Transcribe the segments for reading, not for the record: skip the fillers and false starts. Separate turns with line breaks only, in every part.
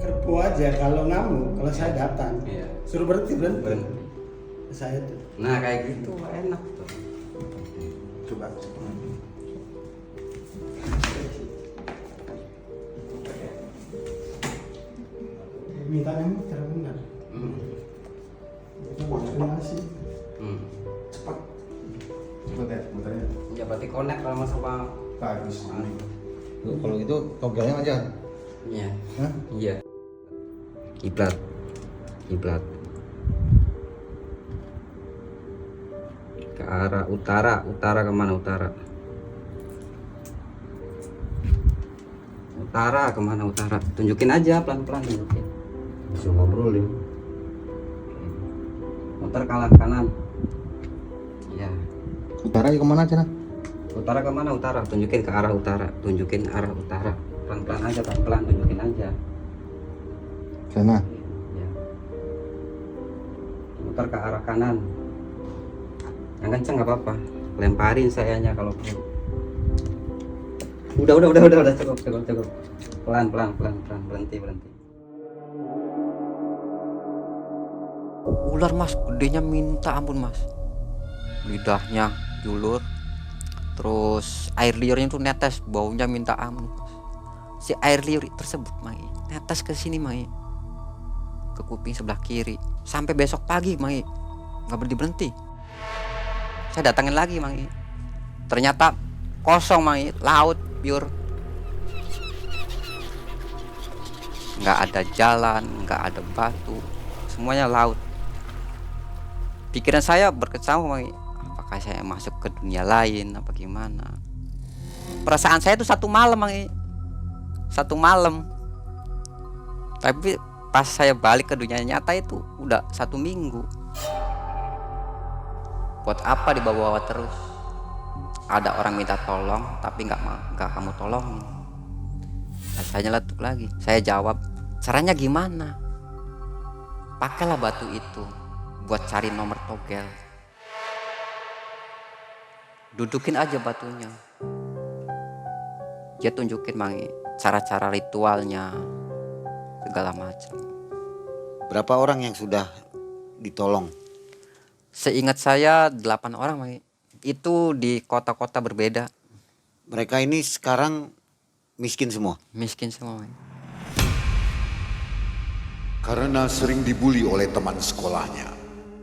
Kerpo aja kalau ngamuk, kalau saya datang,
Iya.
suruh berhenti.
Berhenti.
Saya tuh.
Nah kayak gitu enak tuh.
Coba. Minta yang cara benar. Itu benar sih. Cepat. Cepat ya, muternya.
Ya berarti connect sama sama.
Bagus.
Kalau gitu togelnya aja.
Iya.
Hah?
Iya. Kiblat. Kiblat. Ke arah utara. Utara kemana utara? Utara kemana utara? Tunjukin aja pelan-pelan tunjukin.
Bisa ngobrolin.
Muter kanan kanan. Iya.
Utara ya kemana aja nah?
Utara kemana utara? Tunjukin ke arah utara. Tunjukin arah utara. Pelan-pelan aja pelan-pelan tunjukin aja.
Sana.
Ya. Muter ke arah kanan. Yang kenceng nggak apa-apa. Lemparin sayanya kalau perlu. Udah cukup. Pelan berhenti.
Ular mas, gedenya minta ampun mas. Lidahnya julur, terus air liurnya tuh netes, baunya minta ampun. Si air liur tersebut mai netes ke sini mai, ke kuping sebelah kiri. Sampai besok pagi mai, nggak berhenti. Saya datangin lagi mai, ternyata kosong mai, laut pure. Nggak ada jalan, nggak ada batu, semuanya laut. Pikiran saya berkecamuk, apakah saya masuk ke dunia lain apa gimana. Perasaan saya itu satu malam, satu malam. Tapi pas saya balik ke dunia nyata itu udah 1 minggu. Buat apa dibawa-bawa terus? Ada orang minta tolong tapi nggak kamu tolongin. Nah, saya nyeletuk lagi. Saya jawab, caranya gimana? Pakailah batu itu buat cari nomor togel. Dudukin aja batunya. Dia tunjukin cara-cara ritualnya, segala macam.
Berapa orang yang sudah ditolong?
Seingat saya 8 orang, itu di kota-kota berbeda.
Mereka ini sekarang miskin semua.
Miskin semua.
Karena sering dibuli oleh teman sekolahnya,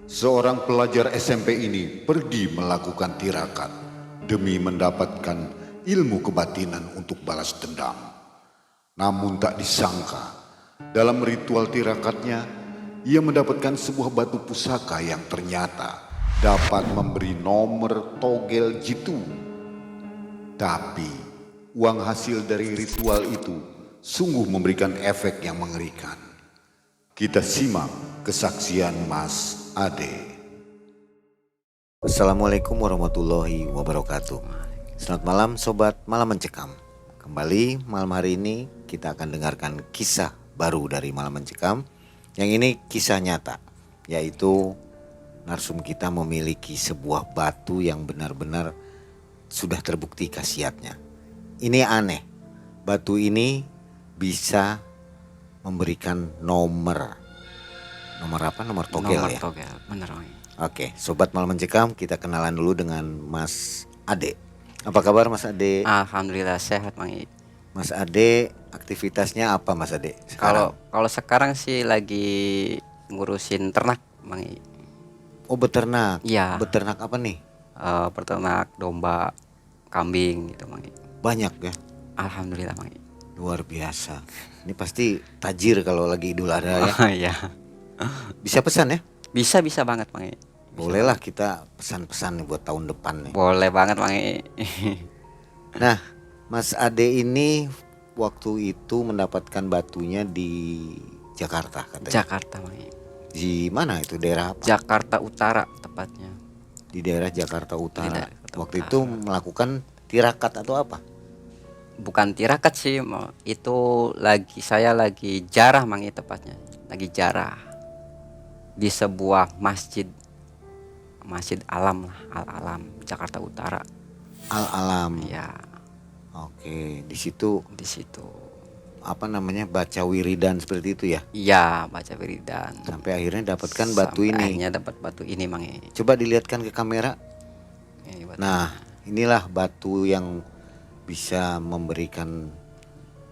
seorang pelajar SMP ini pergi melakukan tirakat demi mendapatkan ilmu kebatinan untuk balas dendam. Namun tak disangka, dalam ritual tirakatnya, ia mendapatkan sebuah batu pusaka yang ternyata dapat memberi nomor togel jitu. Tapi uang hasil dari ritual itu sungguh memberikan efek yang mengerikan. Kita simak kesaksian Mas Ade.
Assalamualaikum warahmatullahi wabarakatuh. Selamat malam sobat Malam Mencekam. Kembali malam hari ini kita akan dengarkan kisah baru dari Malam Mencekam. Yang ini kisah nyata, yaitu narsum kita memiliki sebuah batu yang benar-benar sudah terbukti khasiatnya. Ini aneh, batu ini bisa memberikan nomor apa? Nomor togel
Nomor
ya?
togel, bener.
Oke, sobat Malam Mencekam, kita kenalan dulu dengan Mas Ade. Apa kabar Mas Ade?
Alhamdulillah sehat,
Mas Ade aktivitasnya apa Mas Ade sekarang?
Kalau sekarang sih lagi ngurusin ternak,
Oh beternak.
Iya.
Beternak apa nih?
Peternak domba, kambing gitu,
Banyak ya?
Alhamdulillah,
Luar biasa. Ini pasti tajir kalau lagi Idul Adha ya.
Oh iya.
Bisa pesan ya?
Bisa banget,
Bolehlah kita pesan-pesan nih buat tahun depan nih.
Boleh banget,
Nah, Mas Ade ini waktu itu mendapatkan batunya di Jakarta katanya.
Jakarta,
Di mana itu, daerah apa?
Jakarta Utara tepatnya.
Di daerah Jakarta Utara.
Di daerah Jakarta
Waktu
Utara.
itu melakukan tirakat atau apa?
Bukan tirakat sih, itu saya lagi jarah, tepatnya. Lagi jarah di sebuah masjid alam lah, Al-Alam, Jakarta Utara.
Al-Alam.
Ya,
Oke, di situ
di situ.
apa namanya baca wiridan seperti itu ya,
Iya, baca wiridan.
sampai akhirnya dapatkan batu
Sampai
ini.
akhirnya dapat batu ini Mangi.
Coba dilihatkan ke kamera.
Ini batu.
Nah, inilah batu yang bisa memberikan,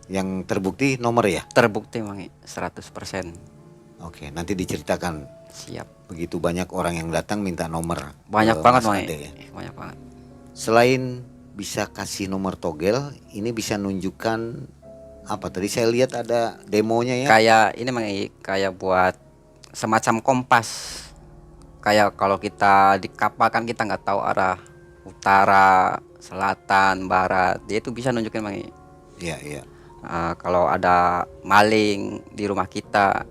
yang terbukti nomor ya.
Terbukti Mangi 100%.
Oke, nanti diceritakan.
Siap.
Begitu banyak orang yang datang minta nomor.
Banyak
ke
banget
Mas
Mangi.
Ade ya.
Banyak banget.
Selain bisa kasih nomor togel, ini bisa nunjukkan apa tadi saya lihat ada demonya ya.
Kayak ini Mangi, kayak buat semacam kompas. Kayak kalau kita di kapal kan kita nggak tahu arah utara, selatan, barat. Dia itu bisa nunjukin Mangi.
Iya, iya.
Kalau ada maling di rumah kita,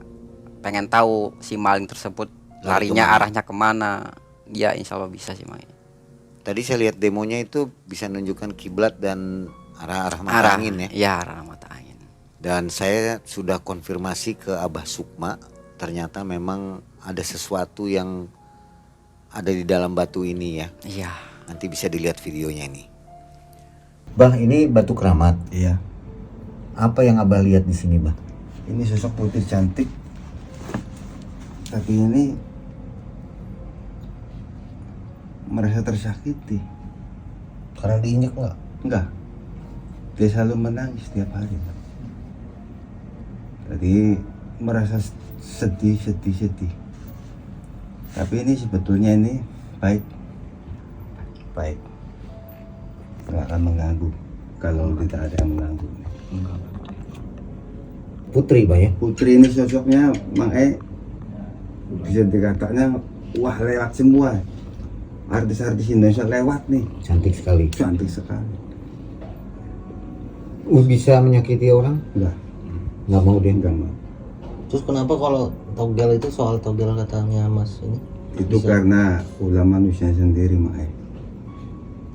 pengen tahu si maling tersebut
Lari
larinya
kemana?
arahnya kemana, dia insya Allah bisa sih Mangi.
Tadi saya lihat demonya itu bisa nunjukkan kiblat dan arah-arah mata angin ya.
Iya, arah mata angin.
Dan saya sudah konfirmasi ke Abah Sukma, ternyata memang ada sesuatu yang ada di dalam batu ini ya.
Iya.
Nanti bisa dilihat videonya ini. Bah, ini batu keramat.
Iya.
Apa yang Abah lihat di sini, Bah?
Ini sosok putih cantik. Tapi ini merasa tersakiti.
Karena diinjak nggak?
Enggak. Dia selalu menangis setiap hari. Jadi merasa sedih. Tapi ini sebetulnya ini baik. Nggak akan mengganggu kalau tidak ada yang mengganggu.
Putri, Bah ya?
Putri ini sosoknya Mang bisa dikatakan wah lewat semua. Artis-artis Indonesia lewat nih.
Cantik sekali.
Cantik sekali.
Bisa menyakiti orang?
Enggak,
Nggak mau dia.
enggak mau.
Terus kenapa kalau togel itu soal togel katanya Mas ini?
Itu
Bisa.
karena ulah manusia sendiri Mang.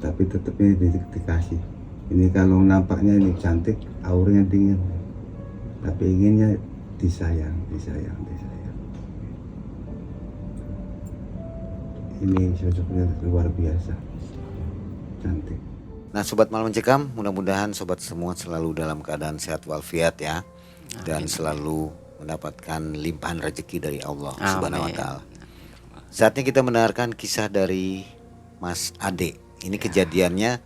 Tapi tetap ini dikasih. Ini kalau nampaknya ini cantik, auranya dingin. Tapi inginnya disayang. Ini sosoknya luar biasa. Cantik.
Nah, Sobat Malam Mencekam, mudah-mudahan Sobat semua selalu dalam keadaan sehat walafiat ya. Dan selalu mendapatkan limpahan rezeki dari Allah Subhanahu wa
Amin.
Ta'ala. Saatnya kita mendengarkan kisah dari Mas Ade. Ini kejadiannya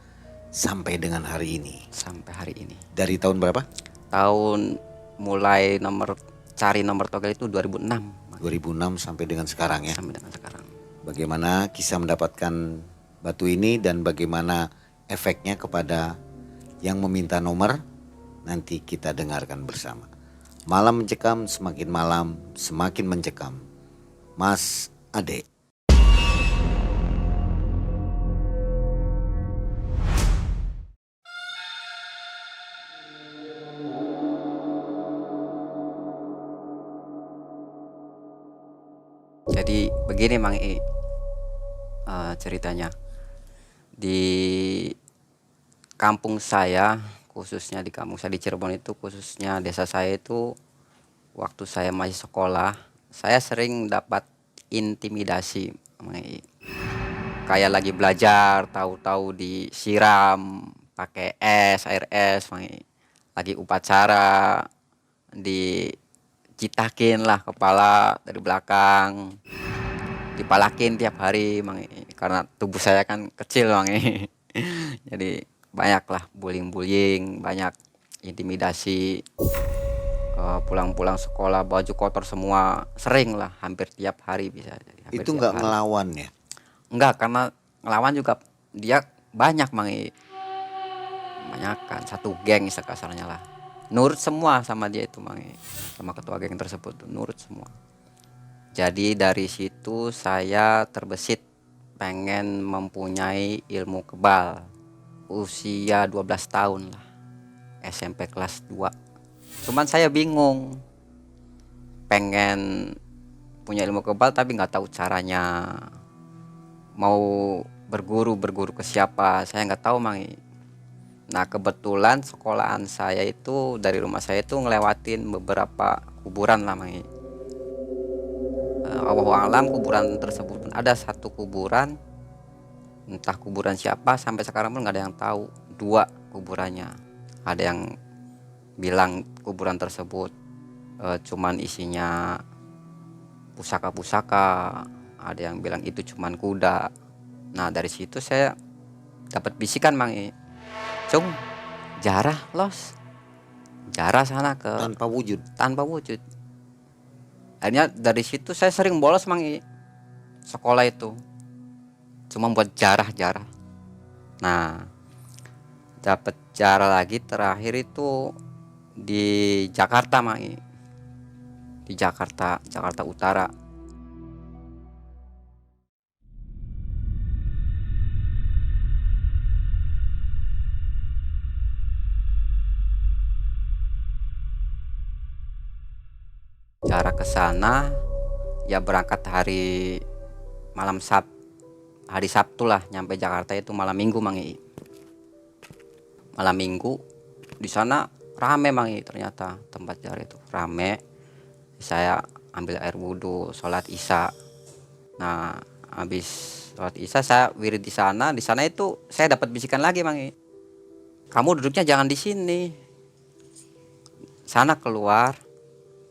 sampai dengan hari ini.
Sampai hari ini.
Dari tahun berapa?
Tahun mulai cari nomor togel itu 2006
2006 sampai dengan sekarang ya.
sampai dengan sekarang.
Bagaimana kisah mendapatkan batu ini dan bagaimana efeknya kepada yang meminta nomor, nanti kita dengarkan bersama. Malam Mencekam, semakin malam semakin mencekam. Mas Ade.
Jadi begini Mang ceritanya. Di kampung saya, khususnya di kampung saya di Cirebon itu, khususnya desa saya itu, waktu saya masih sekolah, saya sering dapat intimidasi Mang I. Kayak lagi belajar, tahu-tahu disiram pakai air es Mang I. Lagi upacara dicitakin lah kepala dari belakang, dipalakin tiap hari Mang I. Karena tubuh saya kan kecil Mang I. Jadi banyak lah bullying, banyak intimidasi. Pulang-pulang sekolah baju kotor semua, sering lah, hampir tiap hari bisa. Hampir
Itu
tiap
nggak
hari.
ngelawan ya?
Enggak, karena ngelawan juga dia banyak Mang I. Banyak kan, satu geng sekasarnya lah. Nurut semua sama dia itu Mang I. Sama ketua geng tersebut nurut semua. Jadi dari situ saya terbesit pengen mempunyai ilmu kebal. Usia 12 tahun lah, SMP kelas 2. Cuman saya bingung, pengen punya ilmu kebal tapi nggak tahu caranya. Mau berguru ke siapa, saya nggak tahu Mang I. Nah kebetulan sekolahan saya itu dari rumah saya itu ngelewatin beberapa kuburan lah Mang I. Allahu a'lam kuburan tersebut pun ada satu kuburan, entah kuburan siapa sampai sekarang pun nggak ada yang tahu. 2 kuburannya, ada yang bilang kuburan tersebut cuman isinya pusaka-pusaka, ada yang bilang itu cuman kuda. Nah dari situ saya dapat bisikan Mang I, Cung, jarah los, jarah sana ke
Tanpa wujud.
tanpa wujud. Akhirnya dari situ saya sering bolos Mang I, sekolah itu cuma buat jarah-jarah. Nah dapat jarah lagi terakhir itu di Jakarta Mang I, di Jakarta Utara. Cara ke sana ya berangkat hari hari Sabtu lah, nyampe Jakarta itu malam Minggu Mang I. Malam Minggu di sana rame Mang I, ternyata tempat jarah itu rame. Saya ambil air wudhu, sholat isya. Nah habis sholat isya saya wirid di sana. Di sana itu saya dapat bisikan lagi Mang I, kamu duduknya jangan di sini, sana keluar,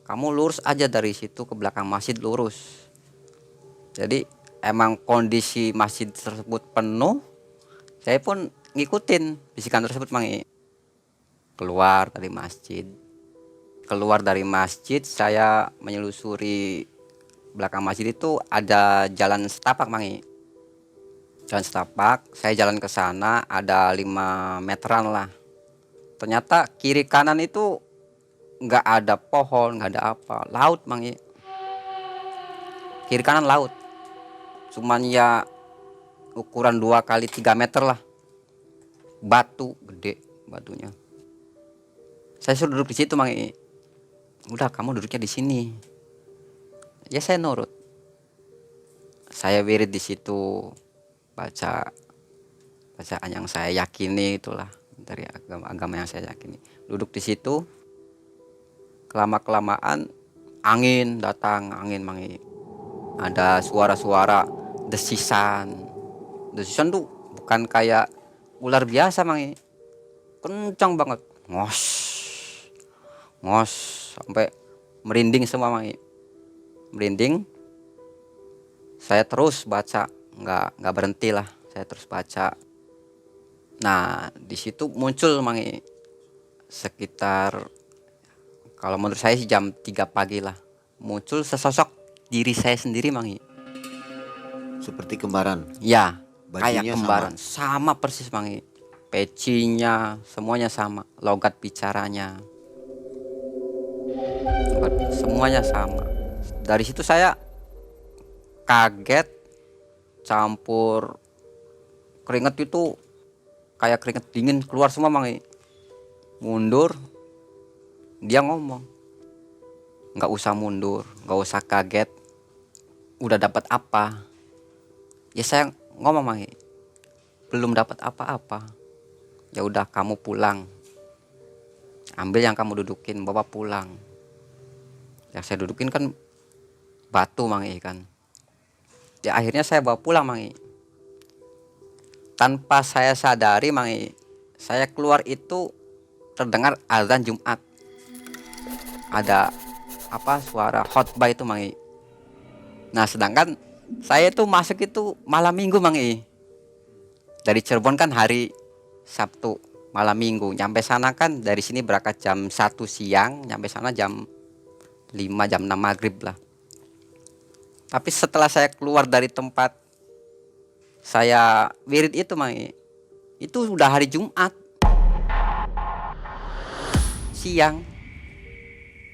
kamu lurus aja dari situ ke belakang masjid lurus. Jadi emang kondisi masjid tersebut penuh, saya pun ngikutin bisikan tersebut Mang I. Keluar dari masjid saya menyelusuri belakang masjid itu ada jalan setapak Mang I. Jalan setapak, saya jalan ke sana ada 5 meteran lah. Ternyata kiri kanan itu nggak ada pohon, nggak ada apa, laut Mang I. Kiri kanan laut, cuman ya ukuran 2 kali 3 meter lah, batu gede batunya. Saya suruh duduk di situ Mang I, udah kamu duduknya di sini. Ya saya nurut, saya wirid di situ, baca bacaan yang saya yakini, itulah dari agama yang saya yakini. Duduk di situ, kelamaan angin datang, angin Mang I. Ada suara-suara desisan tuh bukan kayak ular biasa Mang I, kencang banget, ngos sampai merinding semua Mang I, merinding. Saya terus baca, nggak berhenti lah, saya terus baca. Nah di situ muncul Mang I, sekitar kalau menurut saya sih jam 3 pagi lah, muncul sesosok diri saya sendiri Mang I.
Seperti kembaran.
Ya,
Bajunya
kayak kembaran, sama persis Mang I. Pecinya semuanya sama, logat bicaranya, semuanya sama. Dari situ saya kaget, campur keringet itu kayak keringet dingin keluar semua Mang I. Mundur, dia ngomong, nggak usah mundur, nggak usah kaget, udah dapat apa? Ya saya ngomong Mang I, belum dapat apa-apa. Ya udah kamu pulang, ambil yang kamu dudukin, bawa pulang. Yang saya dudukin kan batu Mang I kan. Ya akhirnya saya bawa pulang Mang I. Tanpa saya sadari Mang I, saya keluar itu terdengar azan Jumat. Ada apa, suara khotbah itu Mang I. Nah sedangkan saya itu masuk itu malam Minggu Mang I. Dari Cirebon kan hari Sabtu, malam Minggu. Nyampe sana kan dari sini berangkat jam 1 siang, nyampe sana jam 5, jam 6 maghrib lah. Tapi setelah saya keluar dari tempat saya wirid itu Mang I, itu udah hari Jumat siang.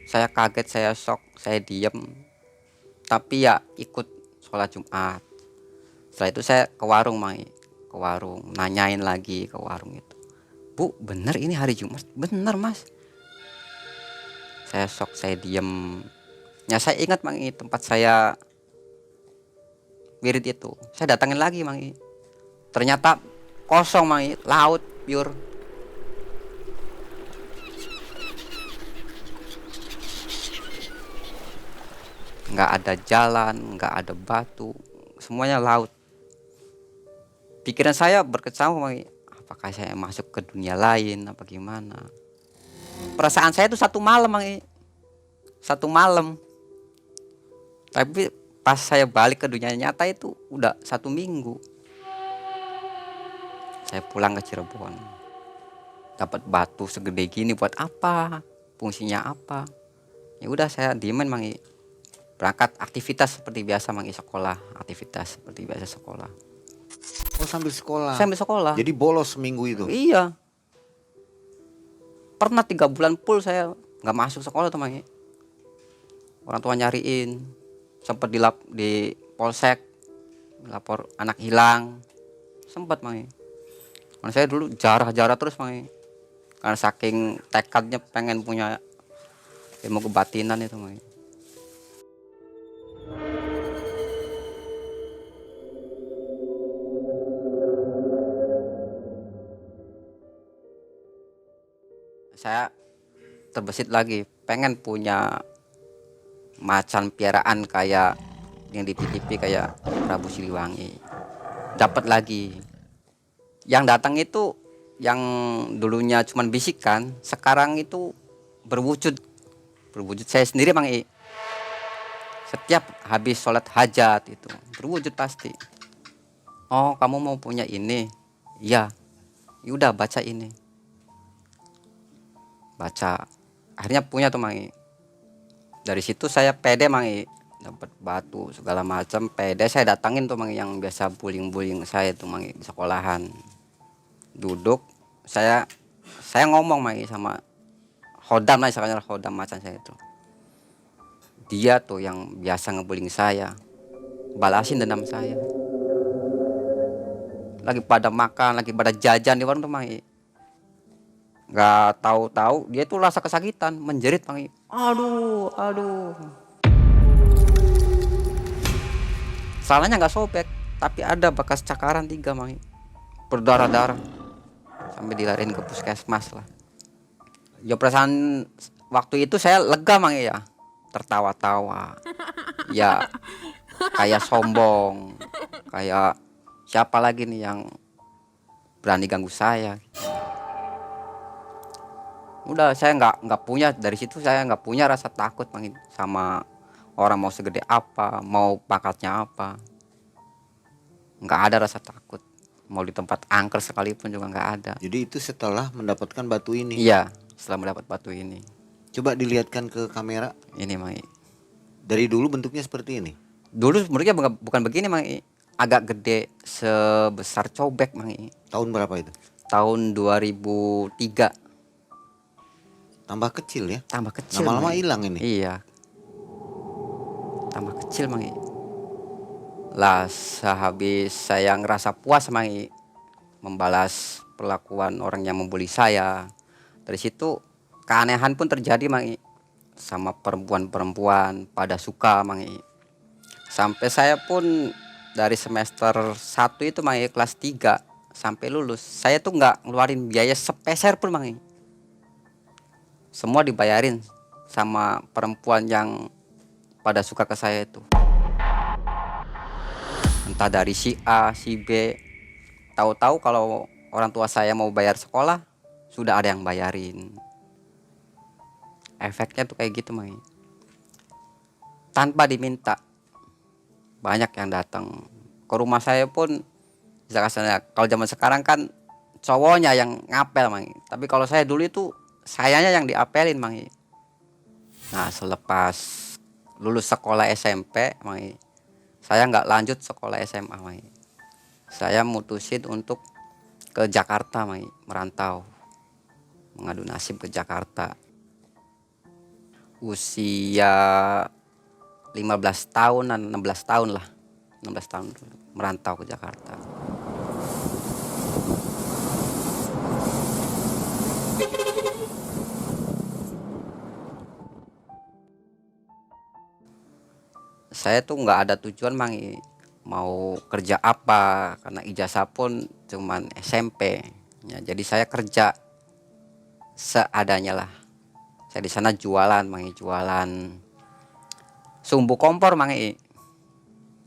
Saya kaget, saya shock, saya diem. Tapi ya ikut sholat Jumat. Setelah itu saya ke warung Mang I, ke warung, nanyain lagi ke warung itu, Bu bener ini hari Jumat? Bener Mas. Saya shock, saya diem. Ya saya ingat Mang I, tempat saya wirid itu, saya datangin lagi Mang I. Ternyata kosong Mang I, laut pure. Nggak ada jalan, nggak ada batu, semuanya laut. Pikiran saya berkecamuk Mang I, apakah saya masuk ke dunia lain apa gimana? perasaan saya itu 1 malam Mang. 1 malam. Tapi pas saya balik ke dunia nyata itu udah 1 minggu. Saya pulang ke Cirebon. Dapat batu segede gini buat apa? Fungsinya apa? Ya udah saya diemin Mang. Berangkat aktivitas seperti biasa Mang, sekolah, aktivitas seperti biasa sekolah.
Oh, sambil sekolah.
Saya ambil sekolah.
Jadi bolos seminggu itu.
Iya. Pernah 3 bulan full saya nggak masuk sekolah tuh Mang. Orang tua nyariin, sempat di polsek, lapor anak hilang, sempat Mang. Karena saya dulu jarah-jarah terus Mang. Karena saking tekadnya pengen punya ilmu kebatinan itu Mang. Saya terbesit lagi, pengen punya macan piaraan kayak yang di TV kayak Prabu Siliwangi. Dapat lagi. Yang datang itu yang dulunya cuman bisikan, sekarang itu berwujud saya sendiri Mang. Setiap habis sholat hajat itu berwujud pasti. Oh, kamu mau punya ini? Iya. Yaudah baca ini. Baca. Akhirnya punya tuh Mang. Dari situ saya pede Mang. Dapat batu segala macam, pede saya datangin tuh Mang yang biasa bullying saya tuh Mang di sekolahan. Duduk, saya ngomong Mang sama Hodam lah, misalnya Hodam macan saya itu. Dia tuh yang biasa ngebullying saya, balasin dendam saya. Lagi pada makan, lagi pada jajan di warung tuh Mang. Gak tahu-tahu dia tuh rasa kesakitan, menjerit Mang. Aduh. Salahnya nggak sobek, tapi ada bekas cakaran 3 Mang. Berdarah-darah. Sampai dilariin ke puskesmas lah. Ya perasaan waktu itu saya lega Mang ya. Tertawa-tawa. Ya kayak sombong. Kayak siapa lagi nih yang berani ganggu saya. Udah saya nggak punya, dari situ saya nggak punya rasa takut Mang sama orang mau segede apa, mau pangkatnya apa. Nggak ada rasa takut. Mau di tempat angker sekalipun juga nggak ada.
Jadi itu setelah mendapatkan batu ini.
Iya, setelah mendapat batu ini.
Coba dilihatkan ke kamera.
Ini Mang.
Dari dulu bentuknya seperti ini.
Dulu bentuknya bukan begini Mang. Agak gede sebesar cobek Mang.
Tahun berapa itu?
Tahun 2003.
Tambah kecil ya.
Tambah kecil.
Lama-lama
Mang.
hilang ini.
Iya. Tambah kecil Mang. Lah sehabis saya ngerasa puas Mang membalas perlakuan orang yang membuli saya. Dari situ keanehan pun terjadi Mang. Sama perempuan-perempuan pada suka Mang. Sampai saya pun dari semester 1 itu Mang, kelas 3 sampai lulus, saya tuh nggak ngeluarin biaya sepeser pun Mang. Semua dibayarin sama perempuan yang pada suka ke saya itu. Entah dari si A, si B. Tahu-tahu kalau orang tua saya mau bayar sekolah, sudah ada yang bayarin. Efeknya tuh kayak gitu Mang. Tanpa diminta. Banyak yang datang ke rumah saya pun. Kalau zaman sekarang kan cowoknya yang ngapel Mang. Tapi kalau saya dulu itu sayanya yang diapelin Mang. Nah selepas lulus sekolah SMP Mang, saya nggak lanjut sekolah SMA Mang. Saya mutusin untuk ke Jakarta Mang, merantau, mengadu nasib ke Jakarta. Usia 15 tahunan, 16 tahun lah, 16 tahun merantau ke Jakarta. Saya tuh nggak ada tujuan Mang mau kerja apa, karena ijazah pun cuman SMP ya, jadi saya kerja seadanya lah. Saya di sana jualan Mang, jualan sumbu kompor Mang.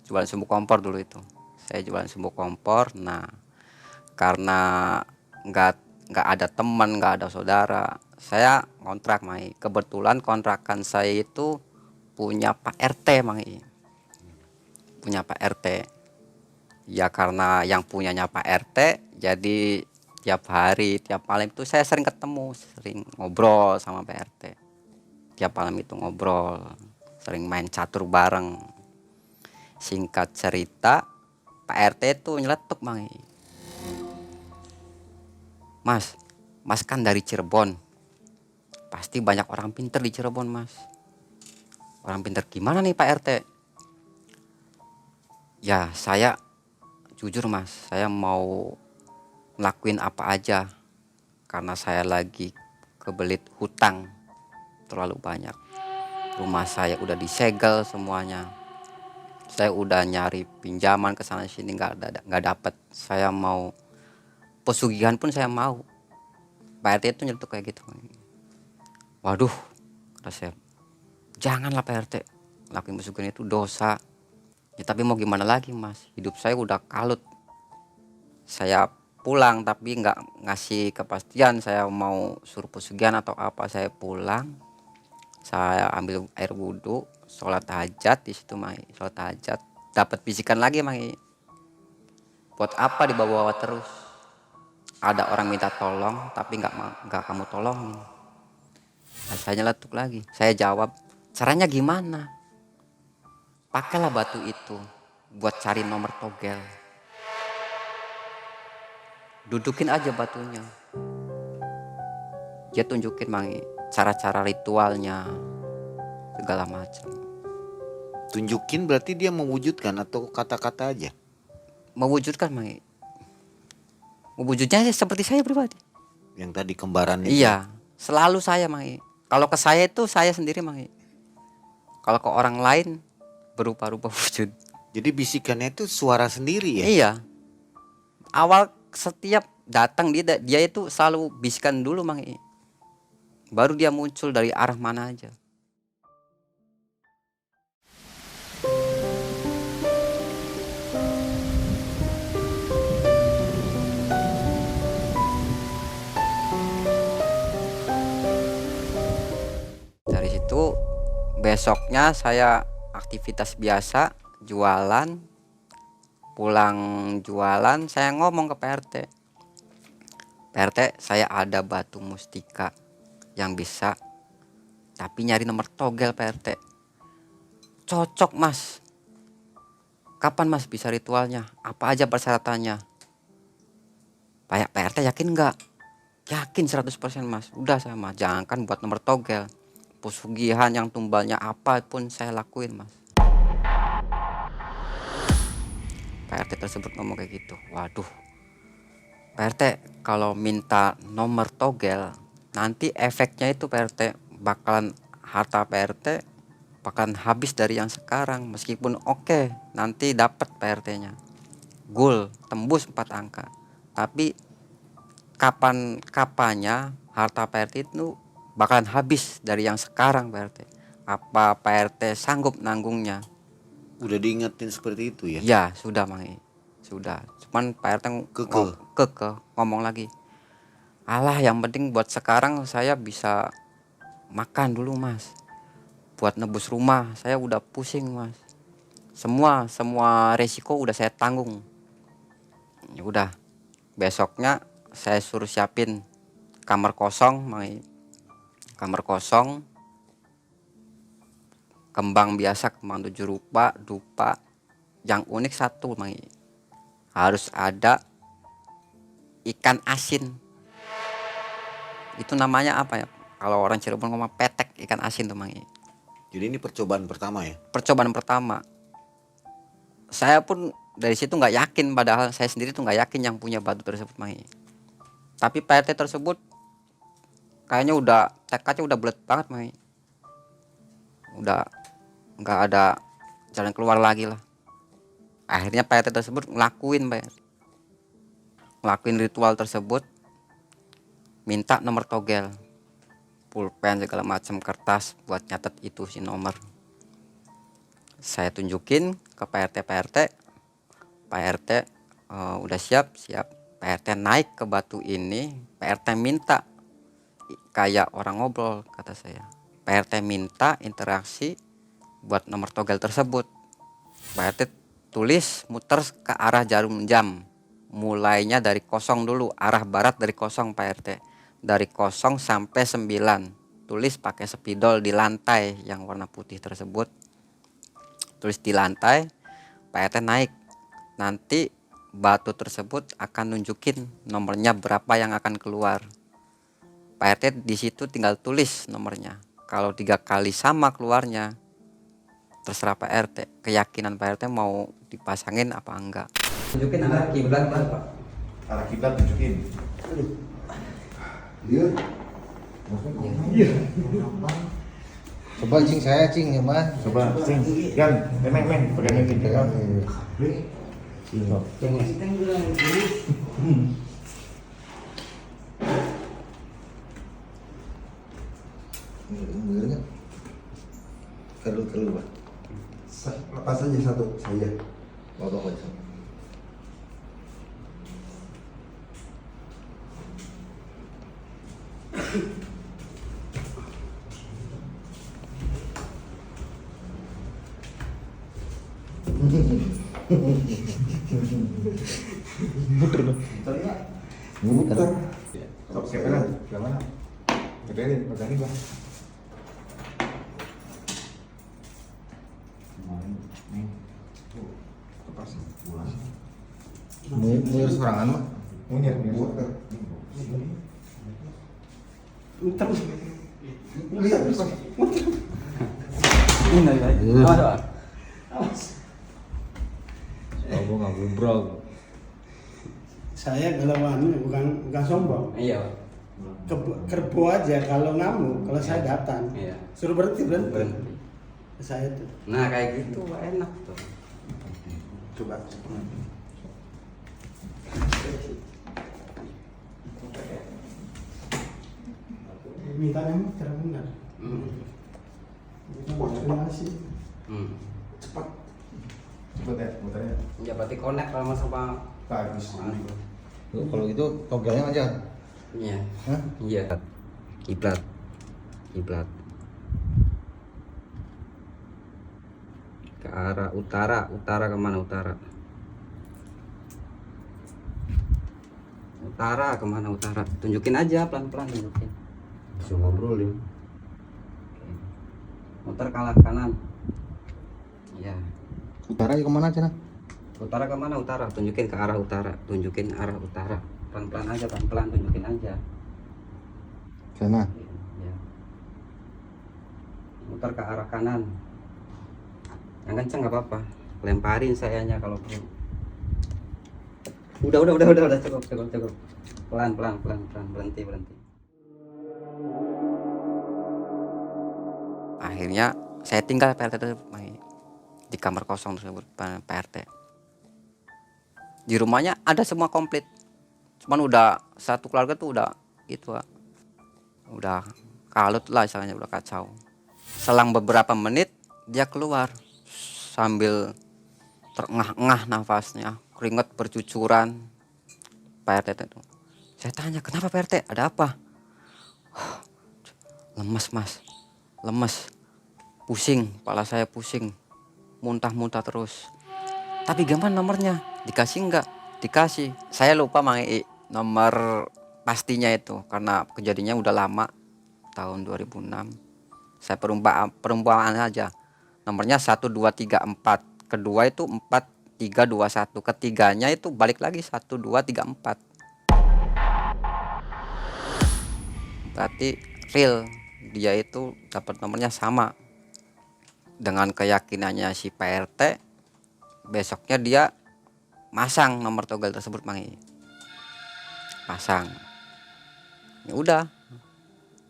Jualan sumbu kompor dulu itu. Saya jualan sumbu kompor. Nah, karena nggak ada teman, nggak ada saudara, saya ngontrak Mai. Kebetulan kontrakan saya itu punya Pak RT Mai. Punya Pak RT. Ya karena yang punyanya Pak RT, jadi tiap hari, tiap malam itu saya sering ketemu, sering ngobrol sama Pak RT. Tiap malam itu ngobrol, sering main catur bareng. Singkat cerita, Pak RT itu nyeletuk Mai. Mas kan dari Cirebon. Pasti banyak orang pinter di Cirebon, Mas. Orang pinter gimana nih Pak RT? Ya, saya jujur Mas, saya mau ngelakuin apa aja karena saya lagi kebelit hutang terlalu banyak. Rumah saya udah disegel semuanya. Saya udah nyari pinjaman ke sana sini nggak dapet. Saya mau pesugihan pun saya mau. Pak RT itu nyetuk kayak gitu. Waduh, kata saya, janganlah Pak RT, lakuin pesugihan itu dosa. Ya tapi mau gimana lagi Mas, hidup saya udah kalut. Saya pulang tapi nggak ngasih kepastian saya mau suruh pesugihan atau apa. Saya pulang, saya ambil air wudhu, sholat hajat di situ Mai, sholat hajat. Dapat bisikan lagi Mai, buat apa dibawa-bawa terus? Ada orang minta tolong tapi nggak kamu tolongin. Nah, saya nyeletuk lagi. Saya jawab, caranya gimana? Pakailah batu itu buat cari nomor togel. Dudukin aja batunya. Dia tunjukin Mangi cara-cara ritualnya segala macam.
Tunjukin berarti dia mewujudkan atau kata-kata aja?
Mewujudkan Mangi. Wujudnya seperti saya pribadi.
Yang tadi kembaran itu.
Iya, selalu saya Mangi. Kalau ke saya itu saya sendiri Mangi. Kalau ke orang lain berupa-rupa wujud.
Jadi bisikannya itu suara sendiri ya?
Iya. Awal setiap datang dia itu selalu bisikan dulu Mangi. Baru dia muncul dari arah mana aja. Dari situ besoknya saya aktivitas biasa, jualan. Pulang jualan saya ngomong ke PRT. PRT, saya ada batu mustika yang bisa, tapi nyari nomor togel PRT. Cocok Mas. Kapan Mas bisa ritualnya? Apa aja persyaratannya? Pak RT yakin nggak? Yakin 100% Mas. Udah saya Mas, jangankan buat nomor togel, pesugihan yang tumbalnya apapun saya lakuin Mas. Pak RT tersebut ngomong kayak gitu. Waduh, Pak RT kalau minta nomor togel, nanti efeknya itu Pak RT bakalan harta Pak RT bakalan habis dari yang sekarang. Meskipun oke, nanti dapat Pak RT-nya goal tembus 4 angka, tapi kapannya harta Pak RT itu bakalan habis dari yang sekarang Pak RT. Apa Pak RT sanggup nanggungnya?
Udah diingetin seperti itu ya?
Ya sudah Mangi, sudah. Cuman Pak RT kekeh ngomong lagi. Alah, yang penting buat sekarang saya bisa makan dulu Mas. Buat nebus rumah saya udah pusing Mas. Semua resiko udah saya tanggung. Ya udah, besoknya saya suruh siapin kamar kosong Mangi. Kamar kosong, kembang biasa, kembang 7 rupa, dupa. Yang unik satu Mangi, harus ada ikan asin. Itu namanya apa ya? Kalau orang Cirebon ngomong petek, ikan asin tuh Mangi.
Jadi ini percobaan pertama ya?
Percobaan pertama. Saya pun dari situ nggak yakin, padahal saya sendiri tuh nggak yakin yang punya batu tersebut Mangi. Tapi Pak RT tersebut kayaknya udah tekadnya udah bulat banget Mangi. Udah nggak ada jalan keluar lagi lah. Akhirnya Pak RT tersebut ngelakuin ritual tersebut, minta nomor togel, pulpen segala macam, kertas buat nyatet itu si nomor. Saya tunjukin ke Pak RT. Pak RT udah siap. Pak RT naik ke batu ini. Pak RT minta kayak orang ngobrol, kata saya. Pak RT minta interaksi buat nomor togel tersebut. Pak RT tulis muter ke arah jarum jam. Mulainya dari 0 dulu, arah barat dari 0 Pak RT. Dari 0 sampai 9. Tulis pakai spidol di lantai yang warna putih tersebut. Tulis di lantai, Pak RT naik. Nanti batu tersebut akan nunjukin nomornya berapa yang akan keluar. Pak RT di situ tinggal tulis nomornya. Kalau 3 kali sama keluarnya, terserah Pak RT. Keyakinan Pak RT mau dipasangin apa enggak.
Tunjukin arah kiblat Pak.
Arah kiblat tunjukin.
Coba cing saya cing ya mas.
Coba, Cing. Gan, meng, pegangin gitu kan.
Kalau Pak. Lepas aja satu saja. Bapak aja. Muter.
Sok siapa kan? Gimana? Pegangin Bang.
Munir serangan mah.
Munyir.
Sombong nggak gubrol.
Saya kalau bukan sombong.
Iya.
Kerbo aja kalau ngamuk, kalau saya datang.
Iya.
Suruh berhenti.
Berhenti.
Saya tuh.
Nah kayak gitu Pak, enak tuh.
Coba.
Minta yang terang benar. Terima kasih.
Cepat.
Cepet ya, muternya.
Ya berarti connect sama
Bagus.
Kalau gitu togelnya aja.
Iya.
Hah?
Iya. Kiblat. Ke arah utara. Utara kemana utara? Utara kemana utara? Tunjukin aja pelan-pelan tunjukin.
Bisa ngobrol ya.
Muter ke arah kanan. Iya.
Utara ya kemana aja nah?
Utara kemana utara? Tunjukin ke arah utara. Tunjukin arah utara. Pelan-pelan aja, pelan-pelan tunjukin aja.
Sana.
Ya. Muter ke arah kanan. Yang kenceng nggak apa-apa. Lemparin sayanya kalau perlu. Udah cukup. Pelan, berhenti.
Akhirnya saya tinggal Pak RT tersebut di kamar kosong tersebut Pak RT. Di rumahnya ada semua komplit. Cuman udah satu keluarga tuh udah itu Pak. Udah kalut lah istilahnya, udah kacau. Selang beberapa menit dia keluar sambil terengah-engah nafasnya, keringat bercucuran. Pak RT itu. Saya tanya, "Kenapa Pak RT? Ada apa?" "Lemes, Mas. Lemes. Pusing, kepala saya pusing. Muntah-muntah terus." "Tapi gimana nomornya? Dikasih enggak?" "Dikasih." Saya lupa Mang Ii nomor pastinya itu karena kejadiannya udah lama, tahun 2006. Saya perumpamaan aja. Nomornya 1234. Kedua itu 4321. Ketiganya itu balik lagi 1234. Berarti real dia itu dapat nomornya sama. Dengan keyakinannya si Pak RT, besoknya dia masang nomor togel tersebut Mang Ii. Pasang. Ya udah.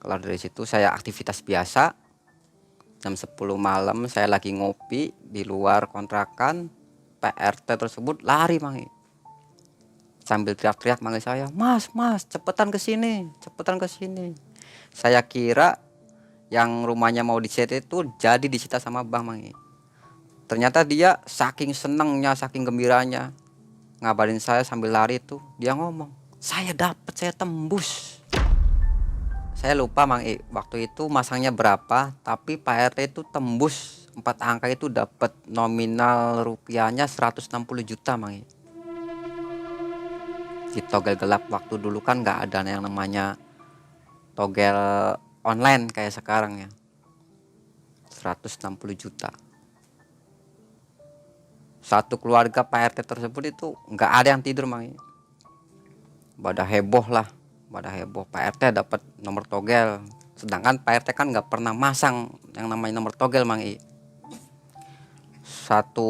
Kalau dari situ saya aktivitas biasa. Jam 10 malam saya lagi ngopi di luar kontrakan. Pak RT tersebut lari Mang Ii. Sambil teriak-teriak manggil saya, "Mas, cepetan ke sini. Saya kira yang rumahnya mau disita itu jadi disita sama Bang Mang Ii. Ternyata dia saking senengnya, saking gembiranya ngabarin saya sambil lari itu, dia ngomong, "Saya dapat, saya tembus." saya lupa Mang I waktu itu masangnya berapa, tapi Pak RT itu tembus 4 angka itu dapat nominal rupiahnya 160 juta Mang I. Di togel gelap waktu dulu kan nggak ada yang namanya togel online kayak sekarang ya. 160 juta. Satu keluarga Pak RT tersebut itu nggak ada yang tidur Mang I. Pada heboh lah, pada heboh Pak RT dapat nomor togel. Sedangkan Pak RT kan nggak pernah masang yang namanya nomor togel Mang I. Satu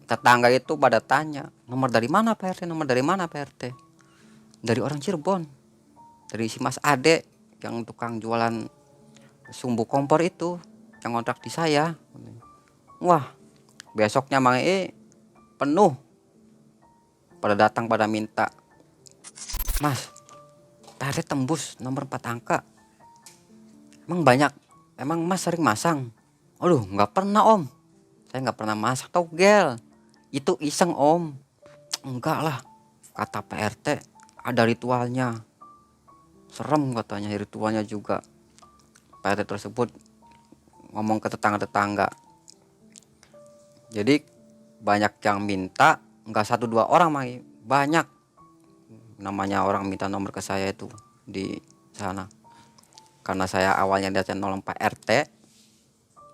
tetangga itu pada tanya, nomor dari mana Pak RT, nomor dari mana Pak RT? Dari orang Cirebon, dari si Mas Ade yang tukang jualan sumbu kompor itu, yang kontrak di saya. Wah, besoknya Mang I penuh, pada datang pada minta, Mas, Pak RT tembus nomor 4 angka. Emang banyak, emang Mas sering masang? Aduh, nggak pernah Om, saya nggak pernah masak togel, itu iseng Om. Enggak lah, kata Pak RT, ada ritualnya. Serem katanya ritualnya juga. Pak RT tersebut ngomong ke tetangga-tetangga. Jadi banyak yang minta, nggak 1-2 orang Mang I, banyak. Namanya orang minta nomor ke saya itu di sana. Karena saya awalnya dia nolong Pak RT,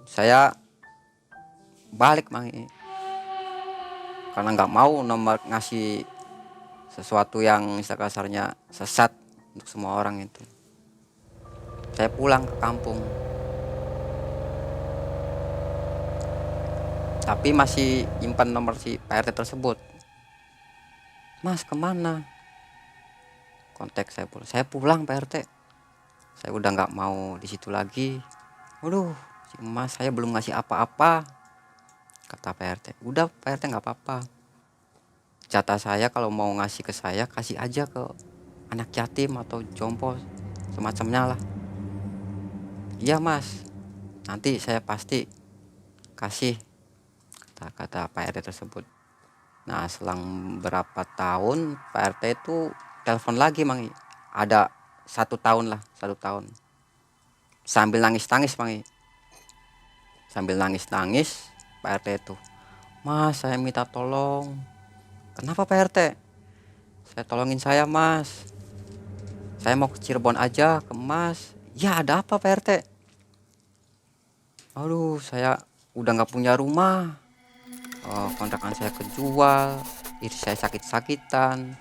saya balik Mang I. Karena nggak mau nomor ngasih sesuatu yang istilah kasarnya sesat untuk semua orang itu. Saya pulang ke kampung. Tapi masih nyimpan nomor si Pak RT tersebut. Mas kemana? Kontak saya pulang. Saya pulang Pak RT. Saya udah nggak mau di situ lagi. Waduh, si Mas saya belum ngasih apa-apa. Kata Pak RT. Udah Pak RT nggak apa-apa. Jatah saya kalau mau ngasih ke saya, kasih aja ke anak yatim atau jompo semacamnya lah. Iya Mas, nanti saya pasti kasih, kata Pak RT tersebut. Nah selang berapa tahun Pak RT itu telepon lagi Mang I. Ada 1 tahun lah, 1 tahun. Sambil nangis-nangis Mang I. Sambil nangis-nangis Pak RT itu, Mas saya minta tolong. Kenapa Pak RT? Saya tolongin saya Mas. Saya mau ke Cirebon aja ke Mas. Ya ada apa Pak RT? Aduh saya udah nggak punya rumah. Kontrakan saya kejual. Istri saya sakit-sakitan.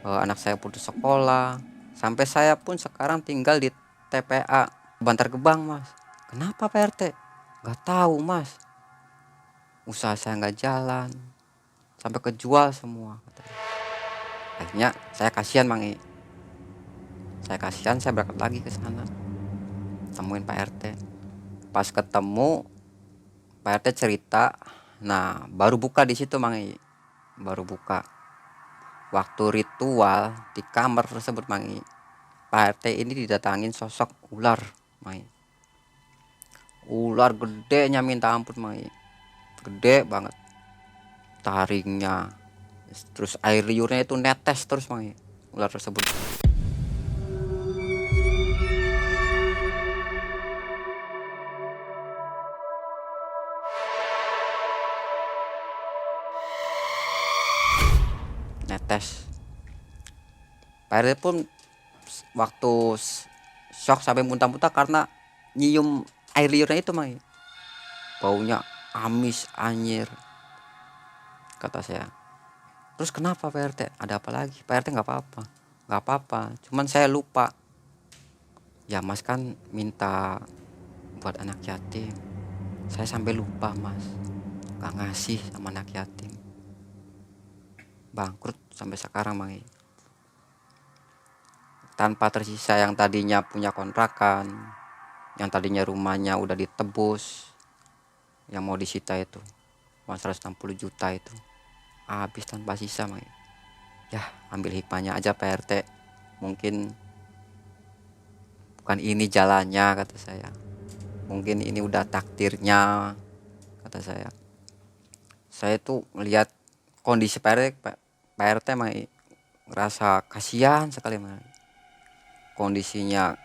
Anak saya putus sekolah. Sampai saya pun sekarang tinggal di TPA Bantar Gebang Mas. Kenapa Pak RT? Gak tahu Mas. Usaha saya nggak jalan. Sampai kejual semua. Akhirnya saya kasihan Mang I. Saya kasihan, saya berangkat lagi ke sana. Temuin Pak RT. Pas ketemu Pak RT cerita, nah baru buka di situ Mang I. Baru buka. Waktu ritual di kamar tersebut Mang I, Pak RT ini didatangin sosok ular Mang I. Ular gedenya minta ampun Mang I. Gede banget. Taringnya. Terus air liurnya itu netes terus Mang I, ular tersebut. Netes. Pak RT pun waktu shock sampai muntah-muntah karena nyium air liurnya itu Mang I. Baunya amis anyir, kata saya. Terus kenapa Pak RT? Ada apa lagi? Pak RT nggak apa-apa, nggak apa-apa. Cuman saya lupa. Ya Mas kan minta buat anak yatim. Saya sampai lupa Mas, nggak ngasih sama anak yatim. Bangkrut sampai sekarang Mang I. Tanpa tersisa yang tadinya punya kontrakan, yang tadinya rumahnya udah ditebus, yang mau disita itu uang 160 juta itu habis tanpa sisa Mang I. Ya ambil hikmahnya aja Pak RT. Mungkin bukan ini jalannya kata saya. Mungkin ini udah takdirnya kata saya. Saya tuh melihat kondisi Pak RT Mang I, ngerasa kasihan sekali Mang I. Kondisinya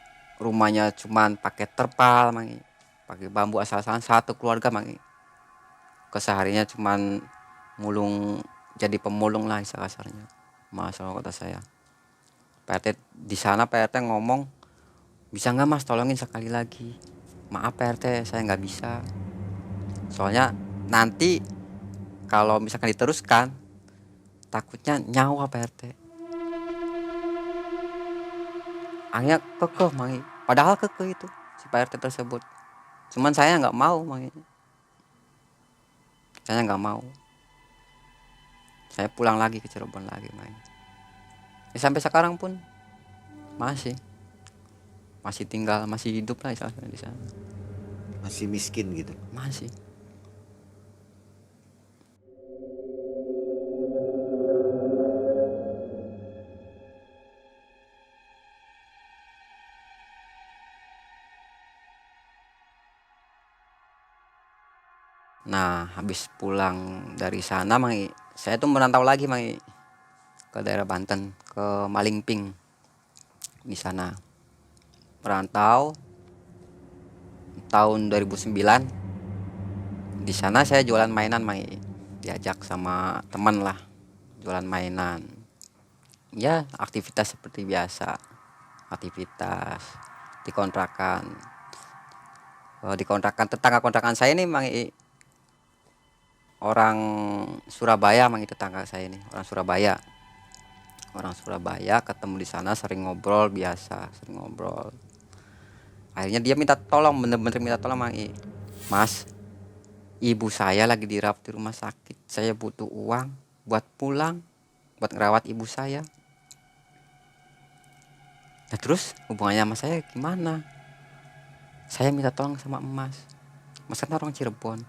rumahnya cuman pakai terpal mangi, pakai bambu asal-asalan, satu keluarga mangi. Kesehariannya cuman mulung, jadi pemulung lah istilah kasarnya. Masalah kata saya. PRT di sana, PRT ngomong, bisa nggak mas tolongin sekali lagi? Maaf PRT, saya nggak bisa. Soalnya nanti kalau misalkan diteruskan, takutnya nyawa PRT. Akhirnya kekeh mangi. Padahal kekeh itu si PRT tersebut. Cuman saya nggak mau mangi. Saya nggak mau. Saya pulang lagi ke Cirebon lagi mangi. Sampai sekarang pun masih tinggal, masih hidup lah istilahnya di sana.
Masih miskin gitu.
Masih. Nah, habis pulang dari sana mangi, saya tuh merantau lagi mangi ke daerah Banten, ke Malingping. Di sana merantau tahun 2009. Di sana saya jualan mainan mangi, diajak sama teman lah, jualan mainan. Ya, aktivitas seperti biasa, aktivitas di kontrakan. Di kontrakan, tetangga kontrakan saya ini mangi orang Surabaya mangi, tetangga saya ini orang Surabaya, ketemu di sana, sering ngobrol biasa, sering ngobrol. Akhirnya dia minta tolong, bener-bener minta tolong mangi, mas, ibu saya lagi dirawat di rumah sakit, saya butuh uang buat pulang, buat ngerawat ibu saya. Nah terus hubungannya sama saya gimana? Saya minta tolong sama emas kan orang Cirebon.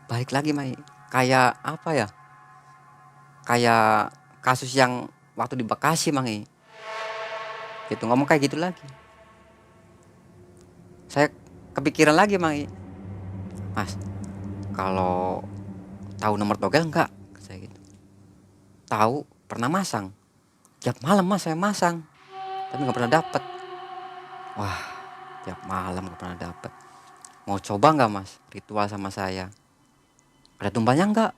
Balik lagi mangi, kayak apa ya, kayak kasus yang waktu di Bekasi mangi, gitu, ngomong kayak gitu lagi. Saya kepikiran lagi mangi, mas, kalau tahu nomor togel enggak, saya gitu. Tahu, pernah masang, tiap malam mas saya masang, tapi nggak pernah dapet. Wah, tiap malam nggak pernah dapet, mau coba nggak mas ritual sama saya? Ada tumbalnya enggak?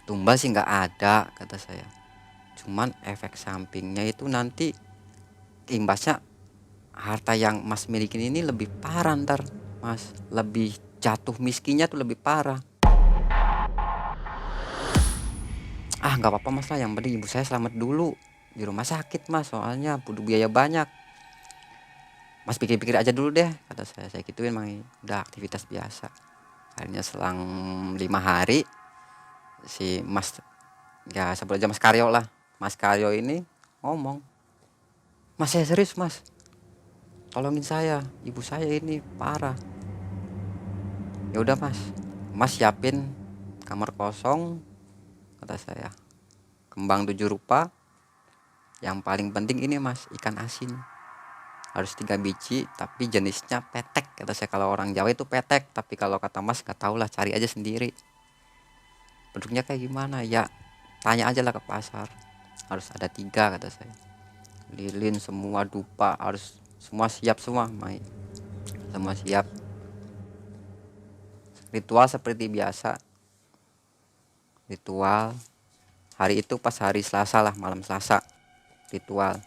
Tumbal sih nggak ada kata saya, cuman efek sampingnya itu nanti imbasnya harta yang mas milikin ini lebih parah ntar mas, lebih jatuh miskinnya tuh lebih parah. Ah nggak apa-apa mas lah, yang penting ibu saya selamat dulu di rumah sakit mas, soalnya butuh biaya banyak. Mas pikir-pikir aja dulu deh kata saya gituin mangi, udah aktivitas biasa. Akhirnya selang 5 hari si mas, ya sebut aja mas Karyo lah, mas Karyo ini ngomong, mas saya serius mas, tolongin saya, ibu saya ini parah. Ya udah mas siapin kamar kosong kata saya, kembang 7 rupa, yang paling penting ini mas ikan asin harus 3 biji, tapi jenisnya petek kata saya. Kalau orang Jawa itu petek, tapi kalau kata mas nggak tahu lah, cari aja sendiri bentuknya kayak gimana ya, tanya aja lah ke pasar. Harus ada 3 kata saya, lilin semua, dupa harus semua siap semua mai, semua siap. Ritual seperti biasa, ritual hari itu pas hari Selasa lah, malam Selasa ritual.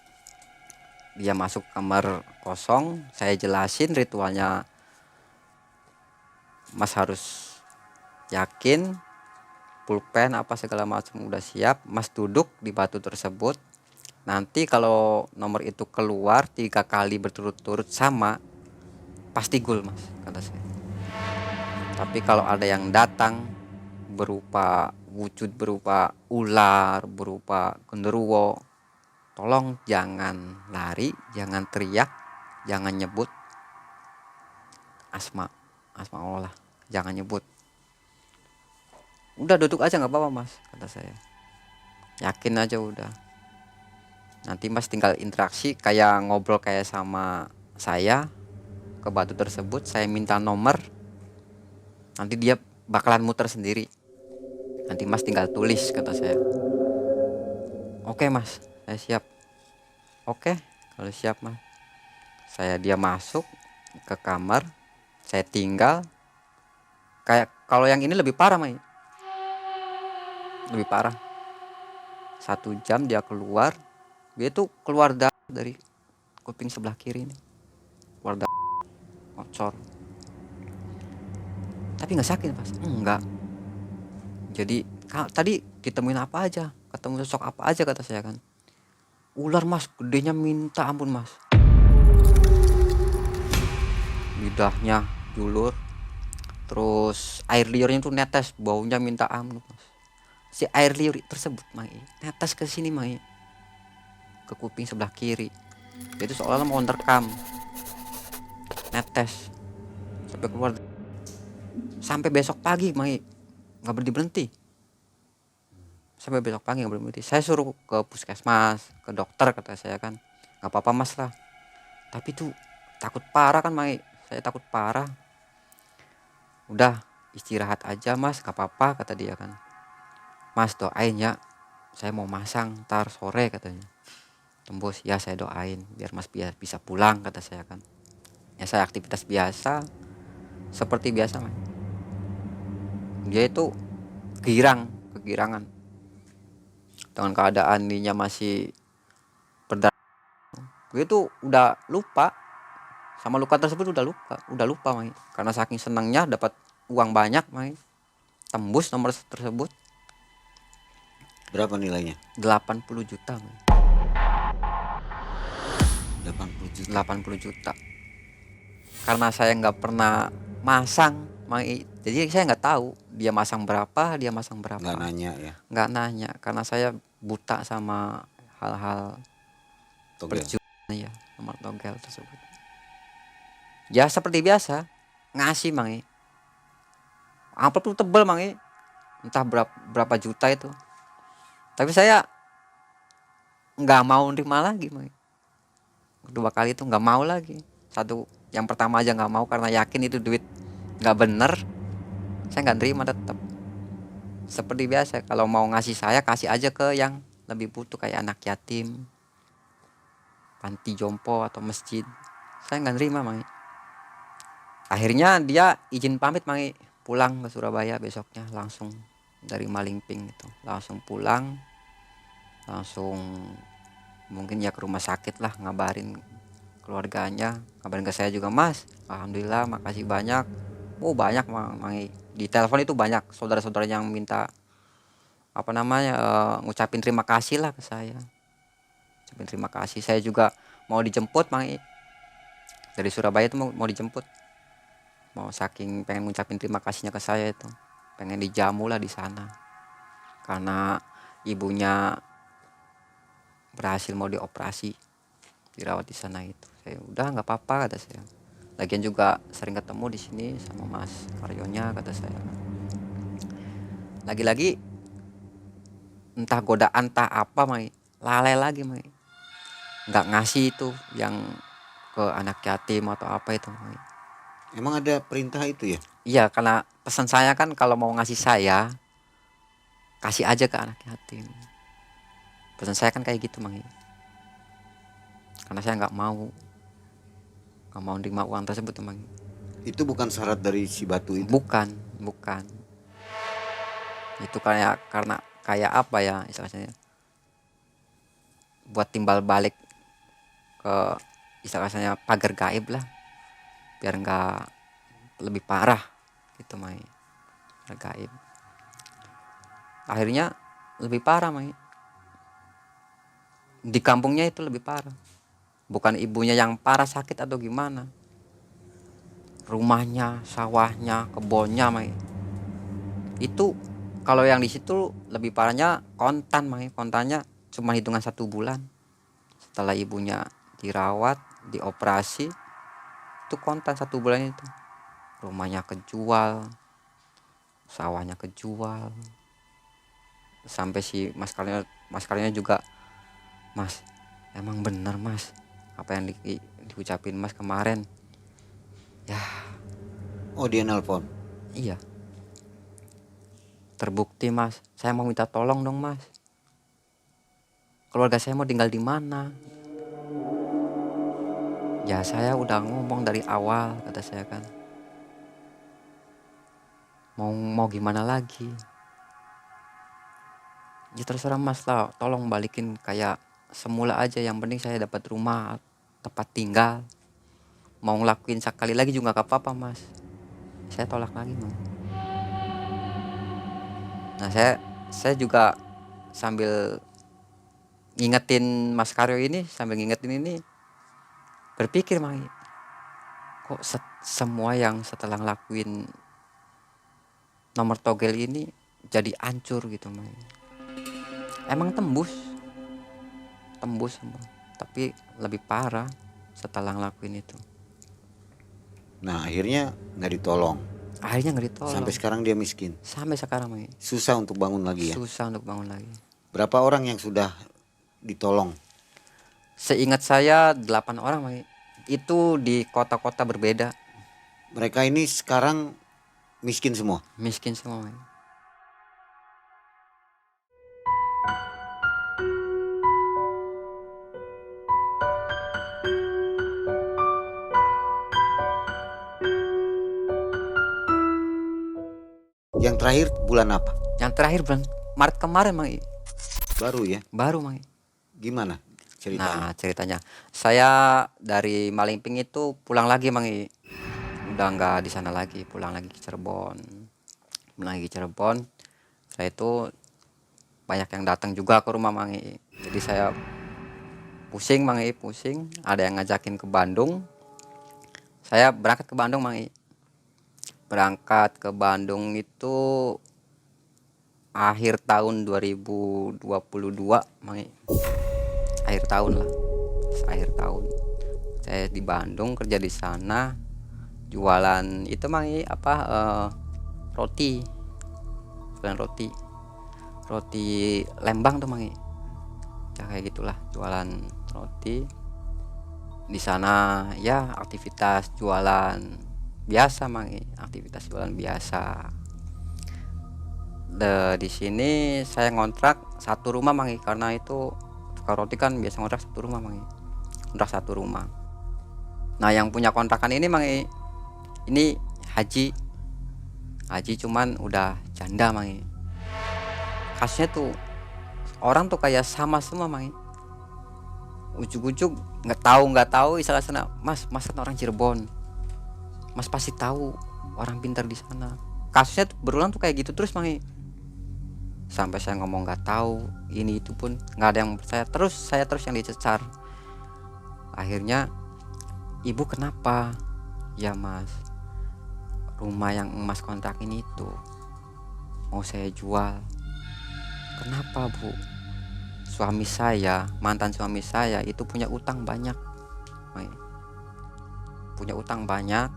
Dia masuk kamar kosong, saya jelasin ritualnya, mas harus yakin, pulpen apa segala macam udah siap, mas duduk di batu tersebut. Nanti kalau nomor itu keluar 3 kali berturut-turut sama, pasti gol mas kata saya. Tapi kalau ada yang datang berupa wujud, berupa ular, berupa genderuwo, tolong jangan lari, jangan teriak, jangan nyebut asma Allah, jangan nyebut. Udah duduk aja nggak apa-apa mas kata saya, yakin aja udah. Nanti mas tinggal interaksi kayak ngobrol kayak sama saya ke batu tersebut, saya minta nomor, nanti dia bakalan muter sendiri, nanti mas tinggal tulis kata saya. Oke mas, saya siap. Oke, kalau siap mas. Dia masuk ke kamar, saya tinggal. Kayak kalau yang ini lebih parah, Mai. Lebih parah. 1 jam dia keluar. Dia tuh keluar darah dari kuping sebelah kiri nih. Keluar darah ngocor. Tapi nggak sakit, Mas. Enggak. Jadi tadi ditemuin apa aja? Ketemu sosok apa aja kata saya kan? Ular, Mas, gedenya minta ampun, Mas. Lidahnya julur. Terus air liurnya tuh netes, baunya minta ampun, Mas. Si air liur tersebut, Mai, netes ke sini, Mai. Ke kuping sebelah kiri. Itu seolah-olah mau nerekam. Netes. Sampai keluar. Sampai besok pagi, Mai. Enggak berhenti-berhenti. Sampai besok pagi enggak berhenti. Saya suruh ke puskesmas, ke dokter kata saya kan. Enggak apa-apa, Mas lah. Tapi tuh takut parah kan, Mai. Saya takut parah. Udah, istirahat aja, Mas, enggak apa-apa kata dia kan. Mas, doain ya. Saya mau masang ntar sore katanya. Tembus, ya saya doain biar Mas bisa pulang kata saya kan. Ya saya aktivitas biasa seperti biasa, Mai. Dia itu kegirangan. Dengan keadaan ininya masih berdarah. Gue tuh udah lupa sama luka tersebut, udah lupa, Mai. Karena saking senangnya dapat uang banyak, Mai. Tembus nomor tersebut.
Berapa nilainya?
80 juta, Mai.
80 juta.
80 juta. Karena saya nggak pernah masang, Mai. Jadi saya nggak tahu dia masang berapa.
Nggak nanya ya?
Nggak nanya, karena saya buta sama hal-hal
Togel.
perjuangan ya, nomor togel tersebut. Ya seperti biasa, ngasih, Mang. Amplop tuh tebel, Mang. Entah berapa juta itu. Tapi saya nggak mau nerima lagi, Mang. Kedua kali itu nggak mau lagi. Yang pertama aja nggak mau karena yakin itu duit nggak bener. Saya nggak nerima tetap. Seperti biasa, kalau mau ngasih saya kasih aja ke yang lebih butuh kayak anak yatim, panti jompo atau masjid. Saya nggak nerima, Mang. Akhirnya dia izin pamit, Mang, pulang ke Surabaya besoknya langsung dari Malingping itu. Langsung pulang, langsung mungkin ya ke rumah sakit lah, ngabarin keluarganya, ngabarin ke saya juga, Mas. Alhamdulillah, makasih banyak. Banyak, Mang. Di telepon itu banyak saudara-saudara yang minta ngucapin terima kasih lah ke saya. Ngucapin terima kasih. Saya juga mau dijemput, Mang. Dari Surabaya itu mau dijemput. Mau saking pengen ngucapin terima kasihnya ke saya itu. Pengen dijamu lah di sana. Karena ibunya berhasil mau dioperasi, dirawat di sana itu. Saya udah nggak apa-apa kata saya. Lagian juga sering ketemu di sini sama Mas Karyonya kata saya. Lagi-lagi entah godaan entah apa, Mai. Lalai lagi, Mai. Nggak ngasih itu yang ke anak yatim atau apa itu, Mai.
Emang ada perintah itu ya?
Iya, karena pesan saya kan kalau mau ngasih saya kasih aja ke anak yatim. Pesan saya kan kayak gitu, Mang. Karena saya nggak mau nerima uang tersebut, Mang.
Itu bukan syarat dari si batu itu?
Bukan. Itu karena kayak apa ya istilahnya? Buat timbal balik ke istilahnya pagar gaib lah. Biar nggak lebih parah gitu, Mai. Gaib. Akhirnya lebih parah, Mai. Di kampungnya itu lebih parah. Bukan ibunya yang parah sakit atau gimana. Rumahnya, sawahnya, kebunnya, Mai. Itu kalau yang di situ lebih parahnya kontan, Mai. Kontannya cuma hitungan 1 bulan. Setelah ibunya dirawat, dioperasi, itu kontan 1 bulan itu. Rumahnya kejual, sawahnya kejual. Sampai si Mas Karyonya juga, Mas, emang bener, Mas, apa yang diucapin Mas kemarin. Ya.
Oh, dia nelpon?
Iya. Terbukti, Mas. Saya mau minta tolong dong, Mas. Keluarga saya mau tinggal di mana? Ya saya udah ngomong dari awal, kata saya kan. Mau gimana lagi? Ya terserah mas lah, tolong balikin kayak semula aja, yang penting saya dapat rumah, tempat tinggal. Mau ngelakuin sekali lagi juga gak apa-apa mas. Saya tolak lagi mas. Nah saya juga sambil ngingetin Mas Karyo ini, berpikir Mang, kok semua yang setelah ngelakuin nomor togel ini jadi hancur gitu Mang. Emang tembus Bang. Tapi lebih parah setelah ngelakuin itu.
Nah akhirnya nggak ditolong.
Akhirnya nggak ditolong.
Sampai sekarang dia miskin.
Sampai sekarang Mang.
Susah untuk bangun lagi ya.
Susah untuk bangun lagi.
Berapa orang yang sudah ditolong?
Seingat saya 8 orang Mang. Itu di kota-kota berbeda.
Mereka ini sekarang miskin semua.
Miskin semua Mang.
Yang terakhir bulan apa?
Yang terakhir bulan Maret kemarin Mang.
Baru ya?
Baru Mang.
Gimana ceritanya?
Nah ceritanya, saya dari Malingping itu pulang lagi Mang. Udah nggak di sana lagi, pulang lagi ke Cirebon. Saya itu banyak yang datang juga ke rumah Mang. Jadi saya pusing Mang, pusing. Ada yang ngajakin ke Bandung. Saya berangkat ke Bandung Mang. Berangkat ke Bandung itu akhir tahun 2022 Mang. Akhir tahun saya di Bandung, kerja di sana, jualan itu Mang, roti, jualan roti Lembang tuh Mang. Ya kayak gitulah, jualan roti di sana. Ya aktivitas jualan biasa Mang, aktivitas jualan biasa. Di sini saya ngontrak satu rumah Mang, karena itu tukang roti kan biasa ngontrak satu rumah Mang. Ngontrak satu rumah. Nah yang punya kontrakan ini Mang, ini Haji cuman udah janda Mang. Kasusnya tuh orang tuh kayak sama semua Mang. Ujuk-ujuk nggak tahu istilah sana, mas kan orang Cirebon, mas pasti tahu orang pintar di sana. Kasusnya tuh berulang tuh kayak gitu terus Mang. Sampai saya ngomong nggak tahu ini itu pun nggak ada yang percaya. Saya terus yang dicecar. Akhirnya, ibu kenapa? Ya mas, rumah yang mas kontrak ini itu mau saya jual. Kenapa bu? Mantan suami saya itu punya utang banyak Mang. Punya utang banyak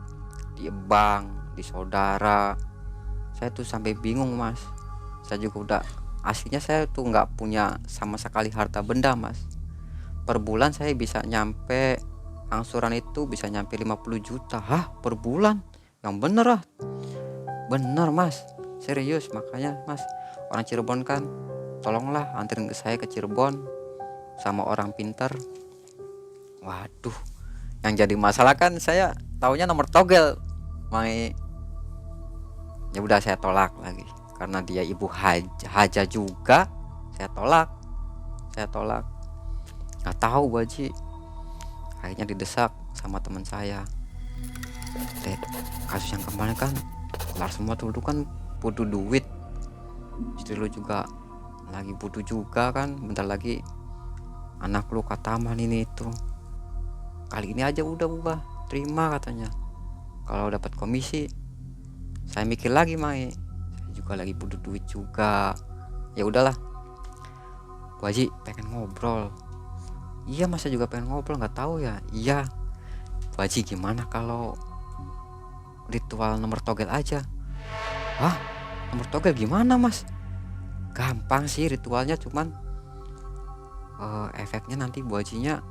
di bank, di saudara. Saya tuh sampai bingung mas. Saya juga udah, aslinya saya tuh nggak punya sama sekali harta benda mas. Per bulan saya bisa nyampe, angsuran itu bisa nyampe 50 juta. Hah, per bulan? Yang bener ah. Bener mas, serius. Makanya mas, orang Cirebon kan, tolonglah anterin ke saya ke Cirebon sama orang pintar. Waduh, yang jadi masalah kan saya taunya nomor togel Mang. Ya udah saya tolak lagi karena dia ibu haja juga. Saya tolak. Nggak tahu Bu Haji. Akhirnya didesak sama teman saya. Kasus yang kemarin kan kelar semua tuh, lu kan butuh duit, istri lu juga lagi butuh juga kan, bentar lagi anak lu kataman ini itu. Kali ini aja udah ubah, terima katanya. Kalau dapat komisi. Saya mikir lagi Mang, saya juga lagi butuh duit juga. Ya udahlah, Bu Haji pengen ngobrol. Iya mas, saya juga pengen ngobrol, nggak tahu ya. Iya Bu Haji, gimana kalau ritual nomor togel aja? Hah, nomor togel gimana mas? Gampang sih ritualnya, cuman efeknya nanti Bu Hajinya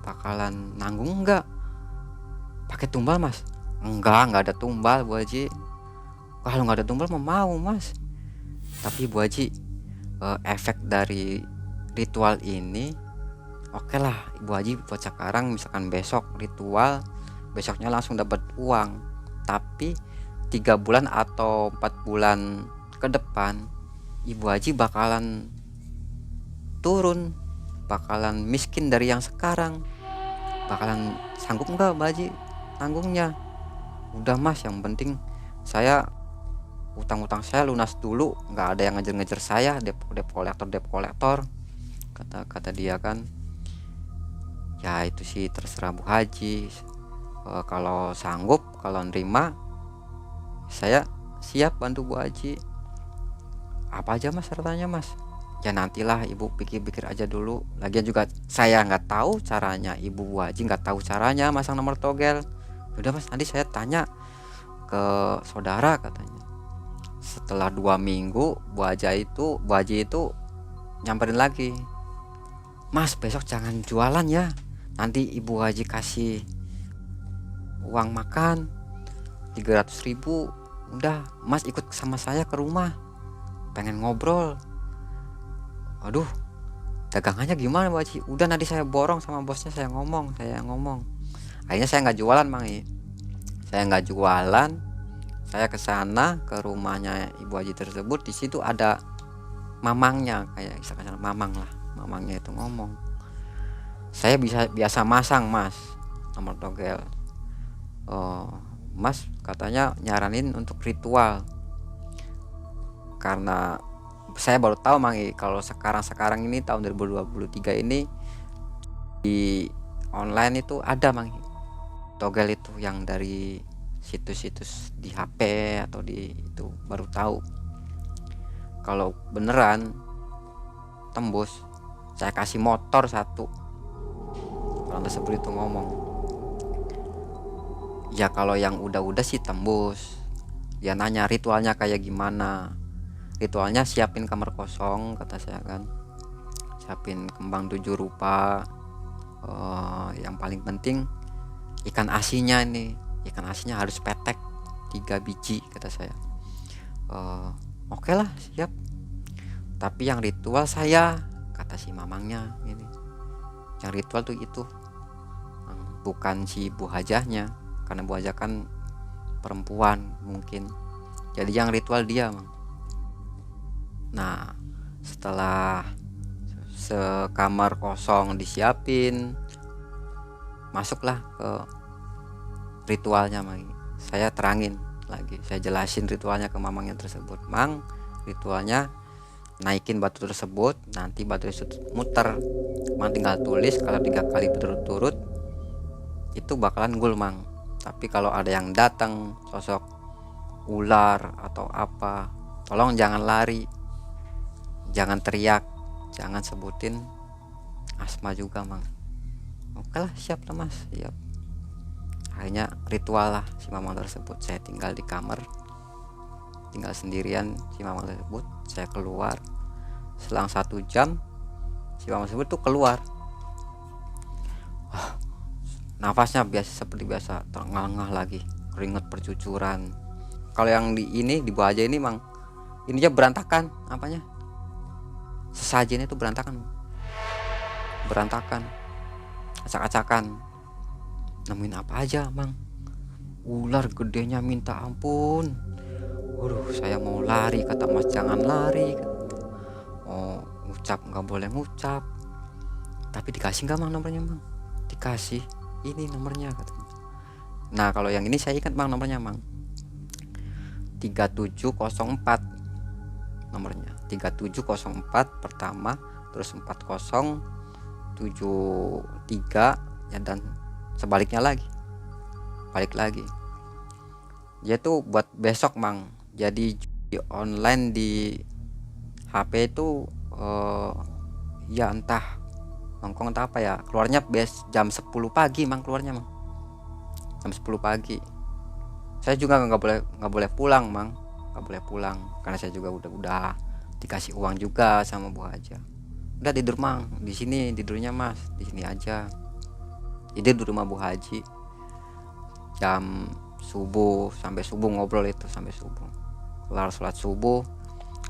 bakalan nanggung nggak? Pakai tumbal mas? Enggak ada tumbal Bu Haji. Kalau nggak ada tumbal mau mas. Tapi Bu Haji, efek dari ritual ini Oke lah Ibu Haji buat sekarang, misalkan besok ritual, besoknya langsung dapat uang, tapi 3 bulan atau 4 bulan ke depan Ibu Haji bakalan turun, bakalan miskin dari yang sekarang. Bakalan sanggup nggak Mbak Haji tanggungnya? Udah Mas, yang penting saya utang-utang saya lunas dulu, nggak ada yang ngejar-ngejar saya, debt kolektor, kata dia kan. Ya itu sih terserah Bu Haji. Kalau sanggup, kalau nerima, saya siap bantu Bu Haji. Apa aja Mas syaratnya Mas? Ya nantilah Ibu pikir-pikir aja dulu. Lagian juga saya nggak tahu caranya, Ibu Bu Haji nggak tahu caranya masang nomor togel. Udah Mas, nanti saya tanya ke saudara, katanya. Setelah 2 minggu Bu Haji itu nyamperin lagi, Mas besok jangan jualan ya, nanti Ibu Haji kasih uang makan 300.000. Udah Mas ikut sama saya ke rumah, pengen ngobrol. Aduh, dagangannya gimana Bu Haji? Udah nanti saya borong sama bosnya, saya ngomong. Akhirnya saya nggak jualan Bang. Saya nggak jualan, saya ke sana ke rumahnya Ibu Haji tersebut. Di situ ada mamangnya, kayak misalkan mamang lah, mamangnya itu ngomong, saya biasa masang Mas nomor togel. Mas katanya nyaranin untuk ritual, karena saya baru tahu Mang kalau sekarang ini tahun 2023 ini di online itu ada Mang togel itu yang dari situs-situs di HP atau di itu, baru tahu. Kalau beneran tembus, saya kasih motor 1. Orang tersebut itu ngomong, ya kalau yang udah sih tembus. Dia nanya ritualnya kayak gimana. Ritualnya siapin kamar kosong, kata saya kan, siapin kembang 7 rupa. Yang paling penting ikan asinnya ini, ikan asinnya harus petek 3 biji, kata saya. Oke lah, siap. Tapi yang ritual saya, kata si mamangnya ini, yang ritual tuh itu bukan si Bu Hajahnya, karena Bu Hajah kan perempuan mungkin, jadi yang ritual dia Mang. Nah setelah sekamar kosong disiapin, masuklah ke ritualnya Mang. Saya terangin lagi, saya jelasin ritualnya ke mamangnya tersebut. Mang, ritualnya naikin batu tersebut, nanti batu tersebut muter. Mang tinggal tulis, kalau 3 kali berturut-turut itu bakalan gul Mang. Tapi kalau ada yang datang sosok ular atau apa, tolong jangan lari, jangan teriak, jangan sebutin asma juga Mang. Oke lah, siap lah Mas, siap. Akhirnya ritual lah si mamang tersebut. Saya tinggal di kamar, tinggal sendirian si mamang tersebut. Saya keluar, selang 1 jam si mamang tersebut tuh keluar. Nafasnya seperti biasa, terengah-engah lagi, keringat bercucuran. Kalau yang di Bu Haji ini Mang, ininya berantakan, apanya, sesajennya itu berantakan, acak-acakan. Nemuin apa aja Mang, ular gedenya minta ampun. Waduh, saya mau lari, kata Mas jangan lari. Ngucap nggak boleh ngucap. Tapi dikasih nggak Mang nomornya Mang? Dikasih, ini nomornya, katanya. Nah kalau yang ini saya ingat Mang nomornya Mang, 3704 nomornya, 3704 pertama, terus 4073 ya, dan sebaliknya lagi, balik lagi. Dia tuh buat besok Mang. Jadi di online di HP itu ya entah nongkrong entah apa ya, keluarnya jam 10 pagi Mang, keluarnya Mang jam 10 pagi. Saya juga nggak boleh pulang Mang, nggak boleh pulang karena saya juga udah dikasih uang juga sama Bu Haja. Udah tidur Mang, di sini tidurnya Mas, di sini aja. Jadi di rumah Bu Haji jam subuh, sampai subuh ngobrol itu, sampai subuh. Kelar sholat subuh,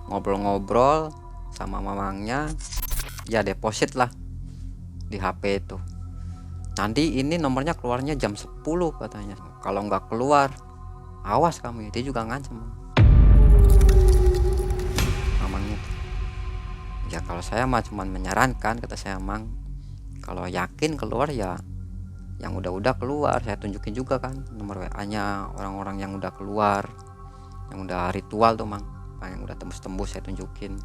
ngobrol-ngobrol sama mamangnya, ya deposit lah di HP itu. Nanti ini nomornya keluarnya jam 10 katanya. Kalau nggak keluar, awas kamu. Dia juga ngancam mamangnya tuh. Ya kalau saya mah cuman menyarankan, kata saya, Mang, kalau yakin keluar ya yang udah keluar. Saya tunjukin juga kan nomor WA-nya orang-orang yang udah keluar, yang udah ritual tuh, Mang, yang udah tembus-tembus saya tunjukin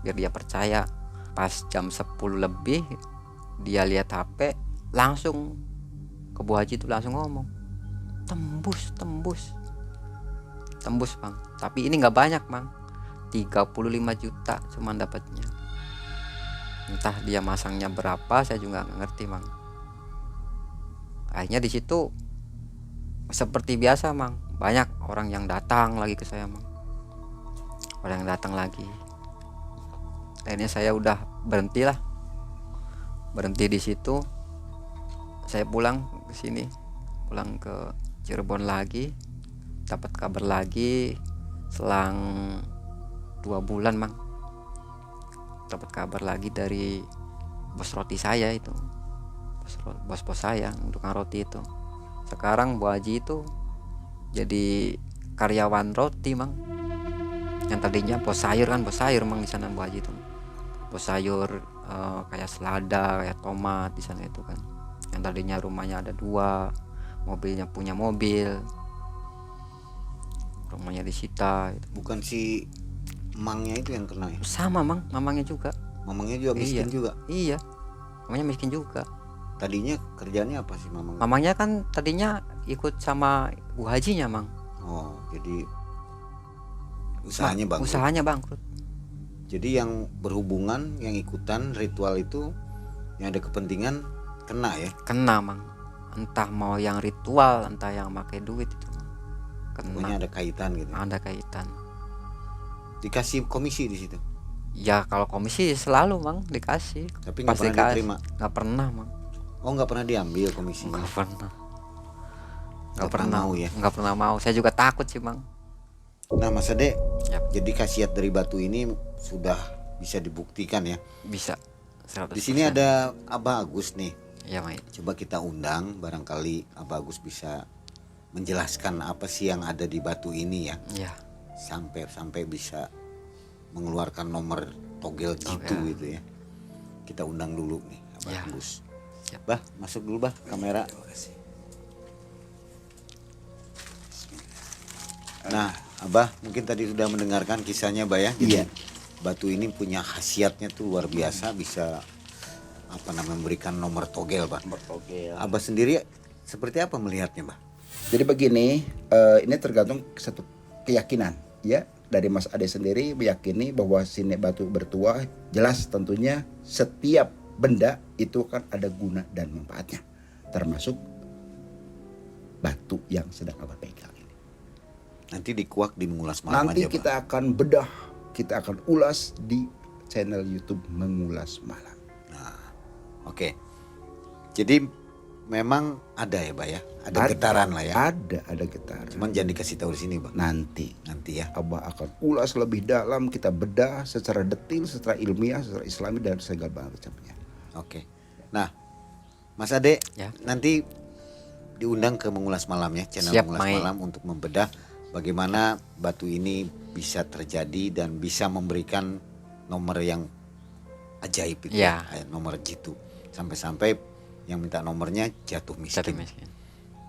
biar dia percaya. Pas jam 10 lebih dia lihat HP, langsung ke Bu Haji tuh langsung ngomong, tembus Bang. Tapi ini nggak banyak, Bang, 35 juta cuman dapatnya. Entah dia masangnya berapa, saya juga nggak ngerti, Bang. Akhirnya di situ seperti biasa, Bang, banyak orang yang datang lagi ke saya, Bang. Orang yang datang lagi. Akhirnya saya udah berhenti di situ. Saya pulang ke sini, pulang ke Cirebon lagi. Dapat kabar lagi selang 2 bulan, Bang. Dapat kabar lagi dari bos roti saya itu, bos saya untuk roti itu. Sekarang Bu Haji itu jadi karyawan roti, Bang. Yang tadinya bos sayur, Bang, di sana Bu Haji itu. Bos sayur kayak selada, kayak tomat di sana itu kan. Yang tadinya rumahnya ada 2, mobilnya punya mobil, rumahnya disita itu.
Bukan si Mangnya itu yang kena ya?
Sama, Mang, mamangnya juga.
Mamangnya juga miskin juga.
Iya, mamanya miskin juga.
Tadinya kerjanya apa sih Mamang?
Mamangnya kan tadinya ikut sama Bu Hajinya, Mang.
Oh, jadi usahanya bangkrut.
Usahanya bangkrut.
Jadi yang berhubungan, yang ikutan ritual itu, yang ada kepentingan kena ya?
Kena, Mang. Entah mau yang ritual, entah yang pakai duit itu, Mang. Kena.
Pokoknya ada kaitan gitu.
Ada kaitan.
Dikasih komisi di situ.
Ya kalau komisi selalu, Mang, dikasih.
Tapi nggak
Pasti
pernah diterima.
Nggak pernah, Mang.
Oh, nggak pernah diambil komisinya.
Nggak pernah.
Nggak pernah mau ya?
Nggak pernah mau. Saya juga takut sih, Mang.
Nah, Mas Ade,
Yap.
jadi khasiat dari batu ini sudah bisa dibuktikan ya.
Bisa. 100%.
Di sini ada Abah Agus nih.
Ya, Mang.
Coba kita undang, barangkali Abah Agus bisa menjelaskan apa sih yang ada di batu ini ya.
Iya.
Sampai bisa mengeluarkan nomor togel jitu gitu ya. Kita undang dulu nih Abah
Ya.
Agus.
Siap.
Bah, masuk dulu Bah kamera. Nah, Abah mungkin tadi sudah mendengarkan kisahnya Bah ya. Jadi, batu ini punya khasiatnya tuh luar biasa, bisa memberikan nomor togel Bah.
Nomor togel.
Abah sendiri seperti apa melihatnya Bah?
Jadi begini, ini tergantung satu keyakinan ya. Dari Mas Ade sendiri meyakini bahwa sini batu bertuah, jelas tentunya setiap benda itu kan ada guna dan manfaatnya, termasuk batu yang sedang Abah pegang ini.
Nanti dikuak di mengulas malam
Nanti
aja
kita
Bah.
akan bedah, kita akan ulas di channel YouTube Mengulas Malam.
Oke. Jadi memang ada ya Bah ya, ada getaran lah ya.
Ada getaran.
Cuman jangan dikasih tahu di sini Bah.
Nanti
Ya.
Abah akan ulas lebih dalam, kita bedah secara detail, secara ilmiah, secara islami dan segala macamnya.
Oke. Nah, Mas Ade,
Ya.
nanti diundang ke Mengulas Malam ya, channel
Siap,
Mengulas
Mai.
Malam untuk membedah bagaimana batu ini bisa terjadi dan bisa memberikan nomor yang ajaib itu
Ya.
nomor jitu. Sampai-sampai yang minta nomornya jatuh
Jatuh
miskin.
miskin.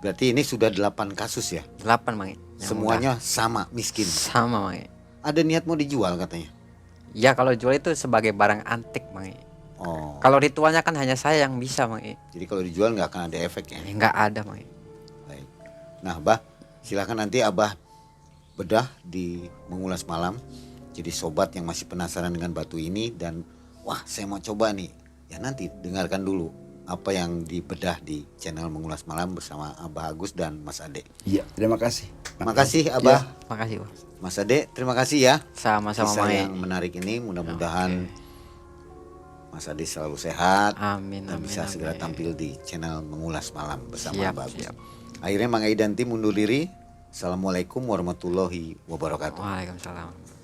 Berarti ini sudah 8 kasus ya?
8, Mang. Yang
Semuanya sama miskin.
udah. Sama, Mang.
Ada niat mau dijual katanya?
Ya kalau jual itu sebagai barang antik, Mang.
Oh,
Kalau ritualnya kan hanya saya yang bisa, Mang.
jadi kalau dijual nggak akan ada efek ya?
Nggak ada, Mang.
Baik. Nah, Bah, silakan nanti Abah bedah di Mengulas Malam. Jadi sobat yang masih penasaran dengan batu ini dan wah, saya mau coba nih. Ya nanti dengarkan dulu apa yang dibedah di channel Mengulas Malam bersama Abah Agus dan Mas Ade.
Iya, terima kasih.
Makasih Abah.
Makasih, Bang.
Mas Ade, terima kasih ya.
Sama-sama,
Kisah
Mang.
yang menarik ini mudah-mudahan Mas Ade selalu sehat
Amin,
dan
amin,
bisa segera
amin.
tampil di channel Mengulas Malam bersama
Siap,
Abah Agus.
siap.
Akhirnya Mang Ai dan tim undur diri. Assalamualaikum warahmatullahi wabarakatuh.
Waalaikumsalam.